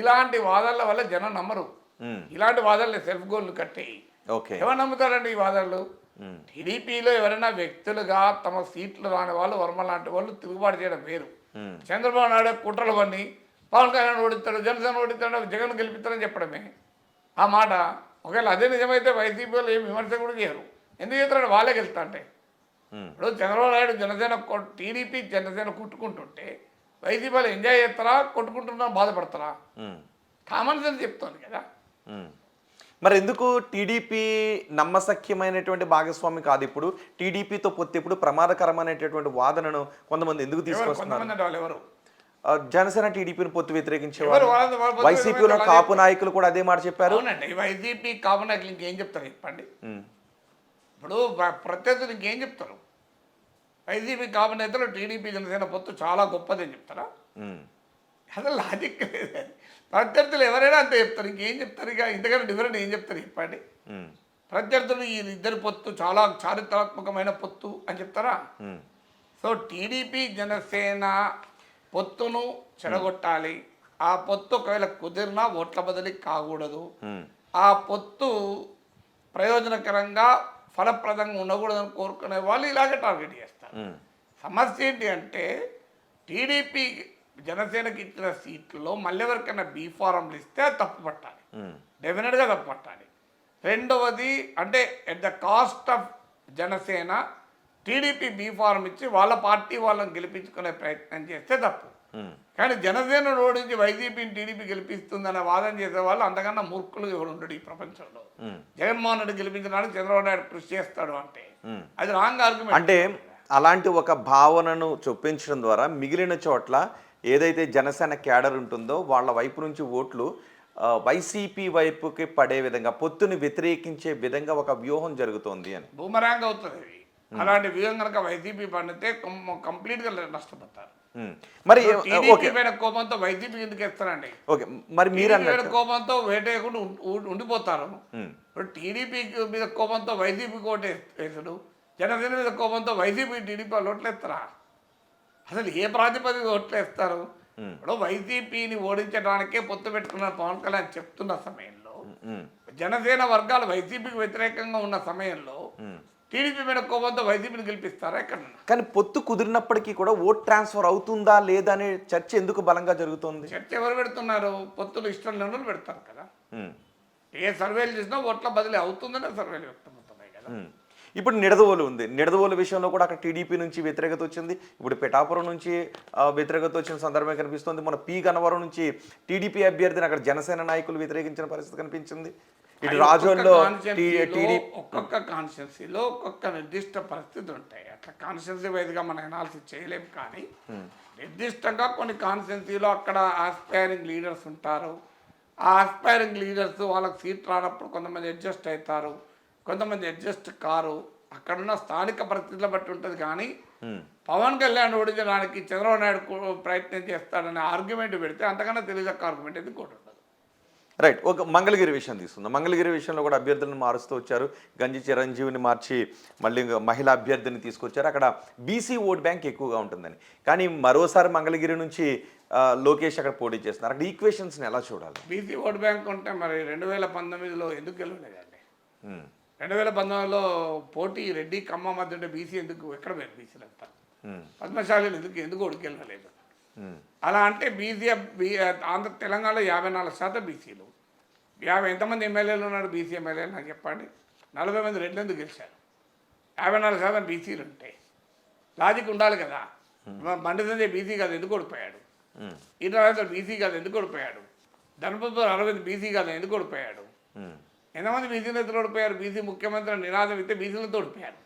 ఇలాంటి వాదనల వల్ల జనం నమ్మరు. ఇలాంటి వాదనలు సెల్ఫ్ గోల్లు కట్టి ఎవరు నమ్ముతారండి ఈ వాదనలు? టీడీపీలో ఎవరైనా వ్యక్తులుగా తమ సీట్లు రాని వాళ్ళు, వర్మ లాంటి వాళ్ళు తిరుగుబాటు చేయడం వేరు. చంద్రబాబు నాయుడు కుట్రలు పని పవన్ కళ్యాణ్ ఓడిస్తాడు, జనసేన ఓడిస్తాడు, జగన్ గెలిపిస్తాడని చెప్పడమే ఆ మాట. ఒకవేళ అదే నిజమైతే వైసీపీలో ఏం విమర్శ కూడా చేయరు. ఎందుకు చేస్తాడు? వాళ్ళే గెలుస్తా అంటే. ఇప్పుడు చంద్రబాబు నాయుడు జనసేన టీడీపీ జనసేన కొట్టుకుంటుంటే వైసీపీలో ఎంజాయ్ చేస్తారా, కొట్టుకుంటున్నా బాధపడతారా? కామన్ సెన్స్ చెప్తాను కదా. మరి ఎందుకు టీడీపీ నమ్మసఖ్యమైనటువంటి భాగస్వామి కాదు? ఇప్పుడు టీడీపీతో పొత్తు ఇప్పుడు ప్రమాదకరమైనటువంటి వాదనను కొంతమంది ఎందుకు తీసుకొస్తున్నారు? జనసేన టీడీపీని పొత్తు వ్యతిరేకించేవారు, వైసీపీలో కాపు నాయకులు కూడా అదే మాట చెప్పారు. వైసీపీ కాపు నాయకులు ఇంకేం చెప్తారు చెప్పండి? ఇప్పుడు ప్రత్యర్థులు ఇంకేం చెప్తారు? వైసీపీ కాంబినేషన్లో టీడీపీ జనసేన పొత్తు చాలా గొప్పదని చెప్తారా? ఉమ్, అసలు లాజిక్ లేదు. ప్రత్యర్థులు ఎవరైనా అంతే చెప్తారు, ఇంకేం చెప్తారు? ఇక ఇంతకంటే డిఫరెంట్ ఏం చెప్తారు చెప్పండి? ఉమ్, ప్రత్యర్థులు ఈ ఇద్దరు పొత్తు చాలా చారిత్రాత్మకమైన పొత్తు అని చెప్తారా? ఉమ్, సో టీడీపీ జనసేన పొత్తును చెడగొట్టాలి. ఆ పొత్తు ఒకవేళ కుదిరినా ఓట్ల బదిలీ కాకూడదు. ఉమ్, ఆ పొత్తు ప్రయోజనకరంగా ఫలప్రదంగా ఉండకూడదని కోరుకునే వాళ్ళు ఇలాగే టార్గెట్ చేస్తారు. ఉమ్, సమస్య ఏంటి అంటే టీడీపీ జనసేనకి ఇచ్చిన సీట్లలో మళ్ళీ ఎవరికైనా బీ ఫారంలు ఇస్తే అది తప్పు పట్టాలి, ఉమ్, డెఫినెట్గా తప్పు పట్టాలి. రెండవది అంటే at the cost of Janasena TDP B form ఇచ్చి వాళ్ళ పార్టీ వాళ్ళని గెలిపించుకునే ప్రయత్నం చేస్తే తప్పు. ఉమ్. కానీ జనసేన ఓడించి వైసీపీని టీడీపీ గెలిపిస్తుందనే వాదన చేసే వాళ్ళు అంతకన్నా మూర్ఖులు ఎవరు ఉండడు ఈ ప్రపంచంలో. జగన్మోహన్ రెడ్డి గెలిపించడానికి చంద్రబాబు నాయుడు కృషి చేస్తాడు అంటే అది రాంగ్ ఆర్గ్యుమెంట్. అంటే అలాంటి ఒక భావనను చొప్పించడం ద్వారా మిగిలిన చోట్ల ఏదైతే జనసేన క్యాడర్ ఉంటుందో వాళ్ళ వైపు నుంచి ఓట్లు వైసీపీ వైపుకి పడే విధంగా పొత్తుని వ్యతిరేకించే విధంగా ఒక వ్యూహం జరుగుతోంది అని బూమరాంగ్ అవుతుంది అది. అలాంటి వ్యూహం కనుక వైసీపీ పండితే కంప్లీట్గా నష్టపోతారు. మరి టీడీపీ పైన కోపంతో వైసీపీ ఎందుకు వేస్తారండి? ఓకే, మరి మీరు టీడీపీ కోపంతో వేటేయకుండా ఉండిపోతారు. ఇప్పుడు టీడీపీ మీద కోపంతో వైసీపీకి ఓటు వేసాడు, జనసేన మీద కోపంతో వైసీపీ టీడీపీ వాళ్ళు ఓట్లేస్తారా? అసలు ఏ ప్రాతిపదిక ఓట్లేస్తారు? ఇప్పుడు వైసీపీని ఓడించడానికే పొత్తు పెట్టుకున్న పవన్ కళ్యాణ్ చెప్తున్న సమయంలో, జనసేన వర్గాలు వైసీపీకి వ్యతిరేకంగా ఉన్న సమయంలో టీడీపీ మీద కోపంతో వైసీపీని గెలిపిస్తారా? ఎక్కడ? కానీ పొత్తు కుదిరినప్పటికీ కూడా ఓట్ ట్రాన్స్ఫర్ అవుతుందా లేదా అనే చర్చ ఎందుకు బలంగా జరుగుతుంది? చర్చ ఎవరు పెడుతున్నారు? పొత్తులు ఇష్టం లేని పెడతారు కదా. ఏ సర్వేలు చేసినా ఓట్ల బదిలీ అవుతుందనే సర్వేలు వ్యక్తమవుతున్నాయి కదా. ఇప్పుడు నిడదవోలు ఉంది, నిడదవోలు విషయంలో కూడా అక్కడ టీడీపీ నుంచి వ్యతిరేకత వచ్చింది. ఇప్పుడు పిఠాపురం నుంచి వ్యతిరేకత వచ్చిన సందర్భం కనిపిస్తుంది. మన పి గన్నవరం నుంచి టీడీపీ అభ్యర్థిని అక్కడ జనసేన నాయకులు వ్యతిరేకించిన పరిస్థితి కనిపించింది. ఇటు రాజోల్లో ఒక్కొక్క కాన్స్టిట్యున్సీలో ఒక్కొక్క నిర్దిష్ట పరిస్థితులు ఉంటాయి. అట్లా కాన్స్టిట్యున్సీ వైజ్గా మనం అనాలిసిస్ చేయలేము. కానీ నిర్దిష్టంగా కొన్ని కాన్స్టిట్యున్సీలో అక్కడ ఆస్పైరింగ్ లీడర్స్ ఉంటారు. ఆ ఆస్పైరింగ్ లీడర్స్ వాళ్ళకి సీట్ రానప్పుడు కొంతమంది అడ్జస్ట్ అవుతారు, కొంతమంది అడ్జస్ట్ కారు. అక్కడున్న స్థానిక పరిస్థితుల బట్టి ఉంటుంది. కానీ పవన్ కళ్యాణ్ ఓడించడానికి చంద్రబాబు నాయుడు ప్రయత్నం చేస్తాడనే ఆర్గ్యుమెంట్ పెడితే అంతకన్నా తెలియదక్క ఆర్గ్యుమెంట్ ఎందుకు కూడా ఉండదు. రైట్. ఒక మంగళగిరి విషయం తీసుకుందాం. మంగళగిరి విషయంలో కూడా అభ్యర్థులను మారుస్తూ వచ్చారు. గంజి చిరంజీవిని మార్చి మళ్ళీ మహిళా అభ్యర్థిని తీసుకొచ్చారు. అక్కడ బీసీ ఓట్ బ్యాంక్ ఎక్కువగా ఉంటుందని. కానీ మరోసారి మంగళగిరి నుంచి లోకేష్ అక్కడ పోటీ చేస్తున్నారు. అక్కడ ఈక్వేషన్స్ని ఎలా చూడాలి? బీసీ ఓట్ బ్యాంక్ ఉంటే మరి 2019లో ఎందుకు గెలవలేదండి? 2019లో పోటీ రెడ్డి కమ్మ మధ్య ఉంటే బీసీ ఎందుకు ఎక్కడ పోయారు? బీసీలు అంతా పద్మశాలీలు ఎందుకు ఓడికెళ్ళలేదు? అలా అంటే బీసీ తెలంగాణలో 54% బీసీలు. ఎంతమంది ఎమ్మెల్యేలు ఉన్నారు బీసీ ఎమ్మెల్యేలు నాకు చెప్పండి? 40 మంది రెడ్లు ఎందుకు గెలిచారు? 54% బీసీలు ఉంటాయి. లాజిక్ ఉండాలి కదా. బండి సంజయ్ బీసీ కాదు ఎందుకు ఓడిపోయాడు? ఈయన బీసీ కాదు ఎందుకు ఓడిపోయాడు? ధనపతి అరవింద్ బీసీ కాదు ఎందుకు ఓడిపోయాడు? ఎంతమంది బీసీ నేతలు ఓడిపోయారు? బీసీ ముఖ్యమంత్రి నినాదం ఇస్తే బీసీలతో ఓడిపోయారు.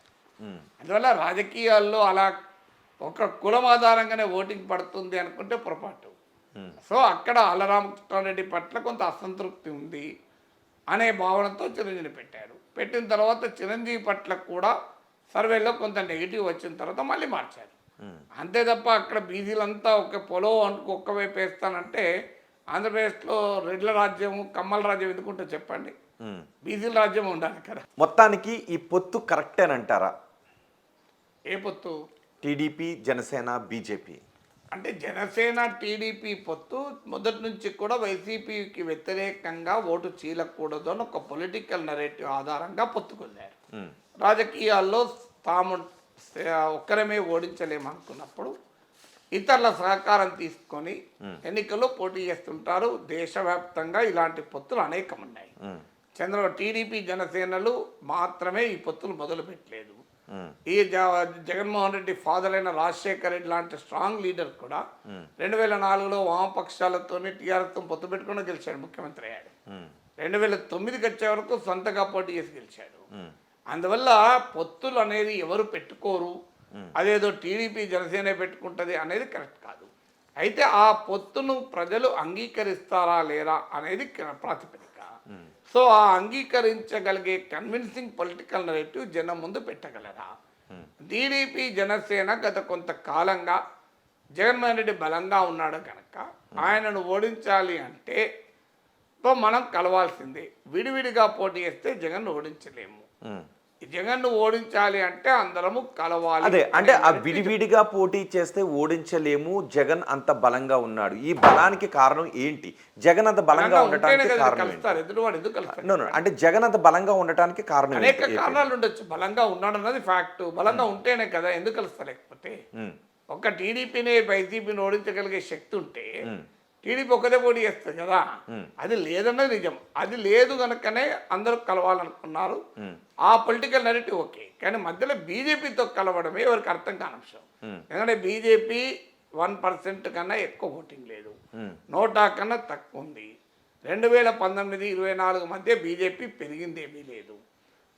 అందువల్ల రాజకీయాల్లో అలా ఒక కులం ఆధారంగానే ఓటింగ్ పడుతుంది అనుకుంటే పొరపాటు. సో అక్కడ ఆళ్లరామకృష్ణారెడ్డి పట్ల కొంత అసంతృప్తి ఉంది అనే భావనతో చిరంజీవి పెట్టారు. పెట్టిన తర్వాత చిరంజీవి పట్ల కూడా సర్వేలో కొంత నెగిటివ్ వచ్చిన తర్వాత మళ్ళీ మార్చారు. అంతే తప్ప అక్కడ బీసీలంతా ఒక పొలం ఒక్కవైపు వేస్తానంటే ఆంధ్రప్రదేశ్లో రెడ్ల రాజ్యం కమ్మల రాజ్యం ఎందుకుంటే చెప్పండి? బీసీల రాజ్యం ఉండాలి కదా. మొత్తానికి ఈ పొత్తు కరెక్టేనంటారా? ఏ పొత్తు? టీడీపీ జనసేన బీజేపీ అంటే జనసేన టీడీపీ పొత్తు మొదటి నుంచి కూడా వైసీపీకి వ్యతిరేకంగా ఓటు చీలకూడదు అని ఒక పొలిటికల్ నెరేటివ్ ఆధారంగా పొత్తుకొల్లారు. రాజకీయాల్లో తాము ఒక్కరమే ఓడించలేమనుకున్నప్పుడు ఇతరుల సహకారం తీసుకొని ఎన్నికల్లో పోటీ చేస్తుంటారు. దేశవ్యాప్తంగా ఇలాంటి పొత్తులు అనేకం ఉన్నాయి. టీడీపీ జనసేనలు మాత్రమే ఈ పొత్తులు మొదలు పెట్టలేదు. ఈ జగన్మోహన్ రెడ్డి ఫాదర్ అయిన రాజశేఖర్ రెడ్డి లాంటి స్ట్రాంగ్ లీడర్ కూడా 2004లో వామపక్షాలతో టీఆర్ఎస్తో పొత్తు పెట్టుకుని గెలిచాడు, ముఖ్యమంత్రి అయ్యాడు. 2009కి వచ్చే వరకు సొంతగా పోటీ చేసి గెలిచాడు. అందువల్ల పొత్తులు అనేది ఎవరు పెట్టుకోరు, అదేదో టీడీపీ జనసేన పెట్టుకుంటుంది అనేది కరెక్ట్ కాదు. అయితే ఆ పొత్తును ప్రజలు అంగీకరిస్తారా లేరా అనేది ప్రాతిపదిక. సో ఆ అంగీకరించగలిగే కన్విన్సింగ్ పొలిటికల్ నెరేటివ్ జనం ముందు పెట్టగలరా? టీడీపీ జనసేన గత కొంతకాలంగా జగన్మోహన్ రెడ్డి బలంగా ఉన్నాడు కనుక ఆయనను ఓడించాలి అంటే మనం కలవాల్సిందే. విడివిడిగా పోటీ చేస్తే జగన్ ఓడించలేము. జగన్ను ఓడించాలి అంటే అందరము కలవాలి. అదే అంటే ఆ విడివిడిగా పోటీ చేస్తే ఓడించలేము, జగన్ అంత బలంగా ఉన్నాడు. ఈ బలానికి కారణం ఏంటి? జగన్ అంత బలంగా ఉండటానికి కారణం ఏంటి? అంటే జగన్ అంత బలంగా ఉండటానికి కారణం అనేక కారణాలు ఉండొచ్చు. బలంగా ఉన్నాడు అన్నది ఫ్యాక్ట్. బలంగా ఉంటేనే కదా, ఎందుకు కలుస్తా? లేకపోతే ఒక టీడీపీని వైసీపీని ఓడించగలిగే శక్తి ఉంటే టీడీపీ ఒకదే పోటీ చేస్తుంది కదా. అది లేదన్నది నిజం. అది లేదు కనుకనే అందరూ కలవాలనుకున్నారు. ఆ పొలిటికల్ నెరేటివ్ ఓకే, కానీ మధ్యలో బీజేపీతో కలవడమే ఎవరికి అర్థం కాని అంశం. ఎందుకంటే బీజేపీ 1% కన్నా ఎక్కువ ఓటింగ్ లేదు, నోటా కన్నా తక్కువ ఉంది. 2019-24 మధ్య బీజేపీ పెరిగిందేమీ లేదు.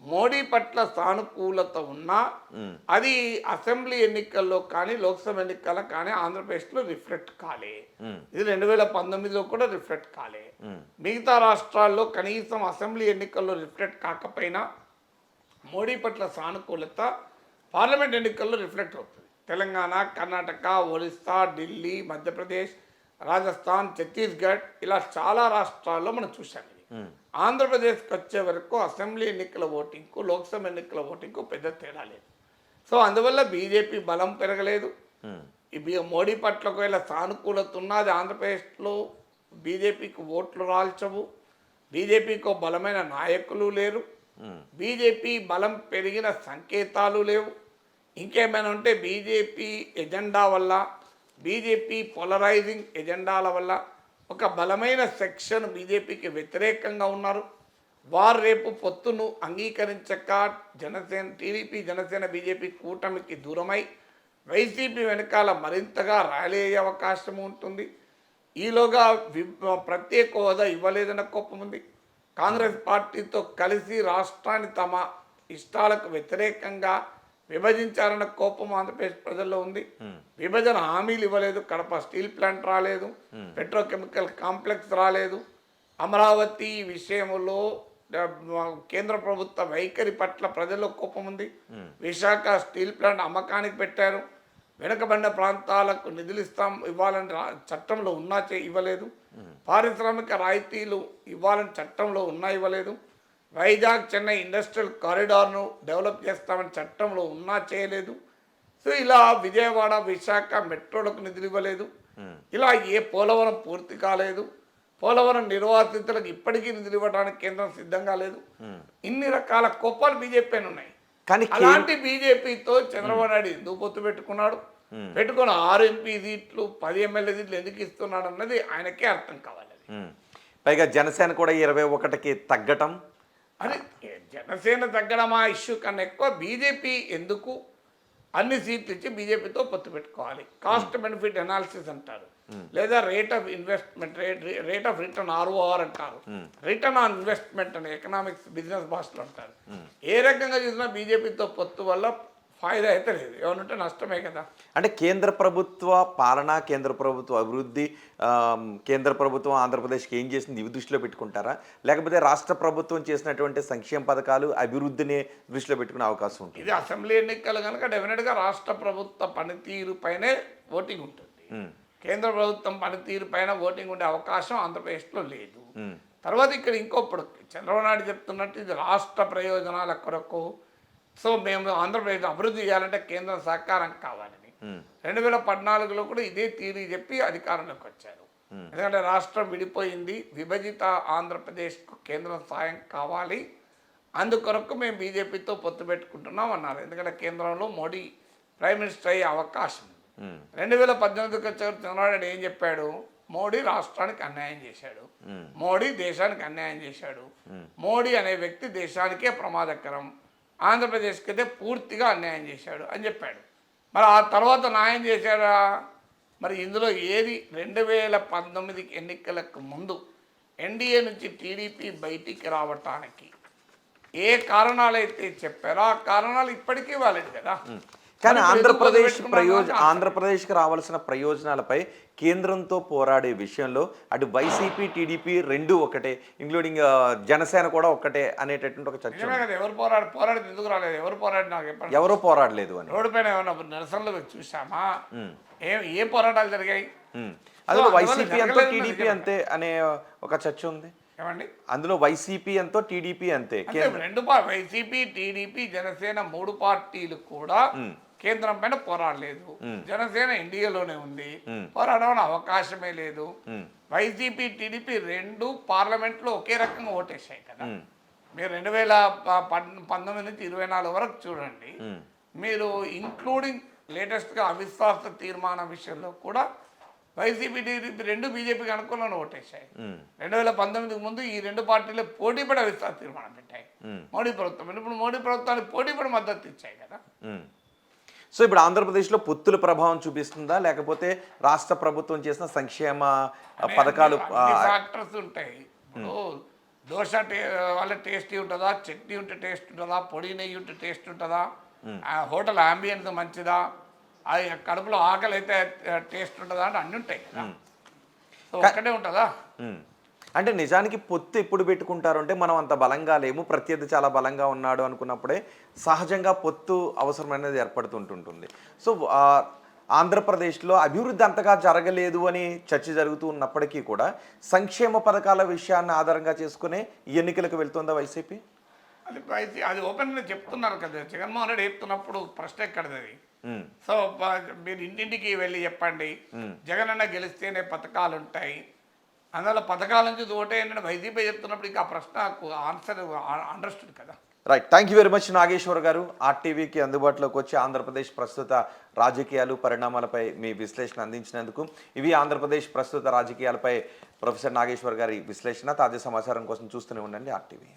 మోడీ పట్ల సానుకూలత ఉన్నా అది అసెంబ్లీ ఎన్నికల్లో కానీ లోక్సభ ఎన్నికల్లో కానీ ఆంధ్రప్రదేశ్లో రిఫ్లెక్ట్ కాలే. ఇది 2019లో కూడా రిఫ్లెక్ట్ కాలే. మిగతా రాష్ట్రాల్లో కనీసం అసెంబ్లీ ఎన్నికల్లో రిఫ్లెక్ట్ కాకపోయినా మోడీ పట్ల సానుకూలత పార్లమెంట్ ఎన్నికల్లో రిఫ్లెక్ట్ అవుతుంది. తెలంగాణ, కర్ణాటక, ఒరిస్సా, ఢిల్లీ, మధ్యప్రదేశ్, రాజస్థాన్, ఛత్తీస్గఢ్ ఇలా చాలా రాష్ట్రాల్లో మనం చూసాం. ఆంధ్రప్రదేశ్కి వచ్చే వరకు అసెంబ్లీ ఎన్నికల ఓటింగ్కు లోక్సభ ఎన్నికల ఓటింగ్కు పెద్ద తేడా లేదు. సో అందువల్ల బీజేపీ బలం పెరగలేదు. ఈ మోడీ పట్ల ఒకవేళ సానుకూలత ఉన్నది ఆంధ్రప్రదేశ్లో బీజేపీకి ఓట్లు రాల్చవు. బీజేపీకి బలమైన నాయకులు లేరు. బీజేపీ బలం పెరిగిన సంకేతాలు లేవు. ఇంకేమైనా ఉంటే బీజేపీ ఎజెండా వల్ల, బీజేపీ పోలరైజింగ్ ఎజెండాల వల్ల ఒక బలమైన సెక్షన్ బీజేపీకి వ్యతిరేకంగా ఉన్నారు. వారు రేపు పొత్తును అంగీకరించక టీడీపీ జనసేన బీజేపీ కూటమికి దూరమై వైసీపీ వెనకాల మరింతగా ర్యాలీ అయ్యే అవకాశం ఉంటుంది. ఈలోగా ప్రత్యేక హోదా ఇవ్వలేదన్న కోపం ఉంది. కాంగ్రెస్ పార్టీతో కలిసి రాష్ట్రాన్ని తమ ఇష్టాలకు వ్యతిరేకంగా విభజించారన్న కోపం ఆంధ్రప్రదేశ్ ప్రజల్లో ఉంది. విభజన హామీలు ఇవ్వలేదు. కడప స్టీల్ ప్లాంట్ రాలేదు, పెట్రోకెమికల్ కాంప్లెక్స్ రాలేదు. అమరావతి విషయంలో కేంద్ర ప్రభుత్వ వైఖరి పట్ల ప్రజల్లో కోపం ఉంది. విశాఖ స్టీల్ ప్లాంట్ అమ్మకానికి పెట్టారు. వెనుకబడిన ప్రాంతాలకు నిధులు ఇవ్వాలని చట్టంలో ఉన్నా ఇవ్వలేదు. పారిశ్రామిక రాయితీలు ఇవ్వాలని చట్టంలో ఉన్నా ఇవ్వలేదు. వైజాగ్ చెన్నై ఇండస్ట్రియల్ కారిడార్ను డెవలప్ చేస్తామని చట్టంలో ఉన్నా చేయలేదు. సో ఇలా విజయవాడ, విశాఖ మెట్రోలకు నిధులు ఇవ్వలేదు. ఇలా పోలవరం పూర్తి కాలేదు. పోలవరం నిర్వాసితులకు ఇప్పటికీ నిధులు ఇవ్వడానికి కేంద్రం సిద్ధంగా లేదు. ఇన్ని రకాల కోపాలు బీజేపీ ఉన్నాయి. కానీ అలాంటి బీజేపీతో చంద్రబాబు నాయుడు ఎందుకు పొత్తు పెట్టుకున్నాడు, పెట్టుకుని 6 ఎంపీ సీట్లు 10 ఎమ్మెల్యే సీట్లు ఎందుకు ఇస్తున్నాడు అన్నది ఆయనకే అర్థం కావాలి. పైగా జనసేన కూడా 21కి తగ్గటం, అది జనసేన తగ్గడమా ఇష్యూ కన్నా ఎక్కువ బీజేపీ ఎందుకు అన్ని సీట్లు ఇచ్చి బీజేపీతో పొత్తు పెట్టుకోవాలి. కాస్ట్ బెనిఫిట్ అనాలిసిస్ అంటారు, లేదా rate of investment, rate of return ROR అంటారు, రిటర్న్ ఆన్ ఇన్వెస్ట్మెంట్ అని ఎకనామిక్స్ బిజినెస్ భాషలో అంటారు. ఏ రకంగా చూసినా బీజేపీతో పొత్తు వల్ల ఫాయిదా అయితే లేదు, ఏమనంటే నష్టమే కదా. అంటే కేంద్ర ప్రభుత్వ పాలన, కేంద్ర ప్రభుత్వ అభివృద్ధి, కేంద్ర ప్రభుత్వం ఆంధ్రప్రదేశ్కి ఏం చేసింది ఇవి దృష్టిలో పెట్టుకుంటారా, లేకపోతే రాష్ట్ర ప్రభుత్వం చేసినటువంటి సంక్షేమ పథకాలు అభివృద్ధిని దృష్టిలో పెట్టుకునే అవకాశం ఉంటుంది? ఇది అసెంబ్లీ ఎన్నికలు కనుక డెఫినెట్గా రాష్ట్ర ప్రభుత్వ పనితీరు పైనే ఓటింగ్ ఉంటుంది. కేంద్ర ప్రభుత్వం పనితీరు పైన ఓటింగ్ ఉండే అవకాశం ఆంధ్రప్రదేశ్లో లేదు. తర్వాత ఇక్కడ ఇంకొప్పుడు చంద్రబాబు నాయుడు చెప్తున్నట్టు ఇది రాష్ట్ర ప్రయోజనాల కొరకు, సో మేము ఆంధ్రప్రదేశ్ అభివృద్ధి చేయాలంటే కేంద్రం సహకారం కావాలని 2014లో కూడా ఇదే తీరి చెప్పి అధికారంలోకి వచ్చారు. ఎందుకంటే రాష్ట్రం విడిపోయింది, విభజిత ఆంధ్రప్రదేశ్కు కేంద్రం సాయం కావాలి, అందుకొరకు మేము బీజేపీతో పొత్తు పెట్టుకుంటున్నాం అన్నారు. ఎందుకంటే కేంద్రంలో మోడీ ప్రైమ్ మినిస్టర్ అయ్యే అవకాశం ఉంది. 2018కి వచ్చారు చంద్రబాబు నాయుడు ఏం చెప్పాడు, మోడీ రాష్ట్రానికి అన్యాయం చేశాడు, మోడీ దేశానికి అన్యాయం చేశాడు, మోడీ అనే వ్యక్తి దేశానికే ప్రమాదకరం, ఆంధ్రప్రదేశ్కి అయితే పూర్తిగా అన్యాయం చేశాడు అని చెప్పాడు. మరి ఆ తర్వాత న్యాయం చేశాడా? మరి ఇందులో ఏది 2019 ఎన్నికలకు ముందు ఎన్డీఏ నుంచి టీడీపీ బయటికి రావటానికి ఏ కారణాలు అయితే చెప్పారో ఆ కారణాలు ఇప్పటికీ వ్యాలిడ్ కదా. కానీ మరి ఇప్పుడు ఎందుకు వదిలిపెట్టుకున్నారు? ఆంధ్రప్రదేశ్కి రావాల్సిన ప్రయోజనాలపై కేంద్రంతో పోరాడే విషయంలో అటు వైసీపీ టీడీపీ రెండు ఒకటే, ఇంక్లూడింగ్ జనసేన కూడా ఒక్కటే అనేటటువంటి ఒక చర్చ నిజమే ఉంది. కదా, ఎవరు పోరాడితే ఎందుకు రాలేదు? ఎవరు పోరాడి నాకు చెప్పండి. ఎవరూ పోరాడలేదు అని. రోడ్డు పైన ఏమన్నా నిరసనలు చూసామా? ఏం పోరాటాలు జరిగాయి? అందులో అందువల్ల వైసీపీ ఎంతో జరగలేదు టీడీపీ నిజమే. అంతే అనే ఒక చర్చ ఉంది. ఏమండి, అందులో వైసీపీ ఎంతో టీడీపీ అంతే. అంటే వైసీపీ టీడీపీ జనసేన 3 పార్టీలు కూడా కేంద్రం పైన పోరాడలేదు. జనసేన ఎన్డీఏలోనే ఉంది, పోరాడమని అవకాశమే లేదు. వైసీపీ టీడీపీ 2 పార్లమెంట్లో ఒకే రకంగా ఓటేసాయి కదా. మీరు 2019 నుంచి 24 వరకు చూడండి, మీరు ఇంక్లూడింగ్ లేటెస్ట్గా అవిశ్వాస తీర్మానం విషయంలో కూడా వైసీపీ టీడీపీ 2 బీజేపీకి అనుకూలంగా ఓటేశాయి. 2019 ముందు ఈ 2 పార్టీలు పోటీపడి అవిశ్వాస తీర్మానం పెట్టాయి మోడీ ప్రభుత్వం. ఇప్పుడు మోడీ ప్రభుత్వానికి పోటీపడి మద్దతు ఇచ్చాయి కదా. సో ఇప్పుడు ఆంధ్రప్రదేశ్లో పొత్తుల ప్రభావం చూపిస్తుందా, లేకపోతే రాష్ట్ర ప్రభుత్వం చేసిన సంక్షేమ పథకాలు ఫ్యాక్టర్స్ ఉంటాయి. ఇప్పుడు దోశ వాళ్ళ టేస్టీ ఉంటుందా, చట్నీ ఉంటే టేస్ట్ ఉంటుందా, పొడి నెయ్యి ఉంటే టేస్ట్ ఉంటుందా, హోటల్ అంబియన్స్ మంచిదా, అది కడుపులో ఆకలి అయితే టేస్ట్ ఉంటుందా అంటే అన్నీ ఉంటాయి కదా. సో ఒక్కటే ఉంటుందా? అంటే నిజానికి పొత్తు ఎప్పుడు పెట్టుకుంటారు అంటే, మనం అంత బలంగా లేము, ప్రత్యర్థి చాలా బలంగా ఉన్నాడు అనుకున్నప్పుడే సహజంగా పొత్తు అవసరమైనది ఏర్పడుతుంటుంది. సో ఆంధ్రప్రదేశ్లో అభివృద్ధి అంతగా జరగలేదు అని చర్చ జరుగుతూ ఉన్నప్పటికీ కూడా సంక్షేమ పథకాల విషయాన్ని ఆధారంగా చేసుకునే ఎన్నికలకు వెళ్తుందా వైసీపీ? అది ఓపెన్గా చెప్తున్నారు కదా, జగన్మోహన్ రెడ్డి చెప్తున్నప్పుడు ప్రశ్న ఎక్కడది అది. సో మీరు ఇంటింటికి వెళ్ళి చెప్పండి, జగన్ అన్న గెలిస్తేనే పథకాలు ఉంటాయి, అందువల్ల పథకాల నుంచి ఓటేయండి వైసీపీ చెప్తున్నప్పుడు ఇంకా ఆ ప్రశ్నకు ఆన్సర్ అండర్స్టూడ్ కదా. Right, thank you very much Nageswar గారు. ఆర్టీవీకి అందుబాటులోకి వచ్చి ఆంధ్రప్రదేశ్ ప్రస్తుత రాజకీయాలు పరిణామాలపై మీ విశ్లేషణ అందించినందుకు. ఇవి ఆంధ్రప్రదేశ్ ప్రస్తుత రాజకీయాలపై ప్రొఫెసర్ నాగేశ్వర్ గారి విశ్లేషణ. తాజా సమాచారం కోసం చూస్తూనే ఉండండి ఆర్టీవీ.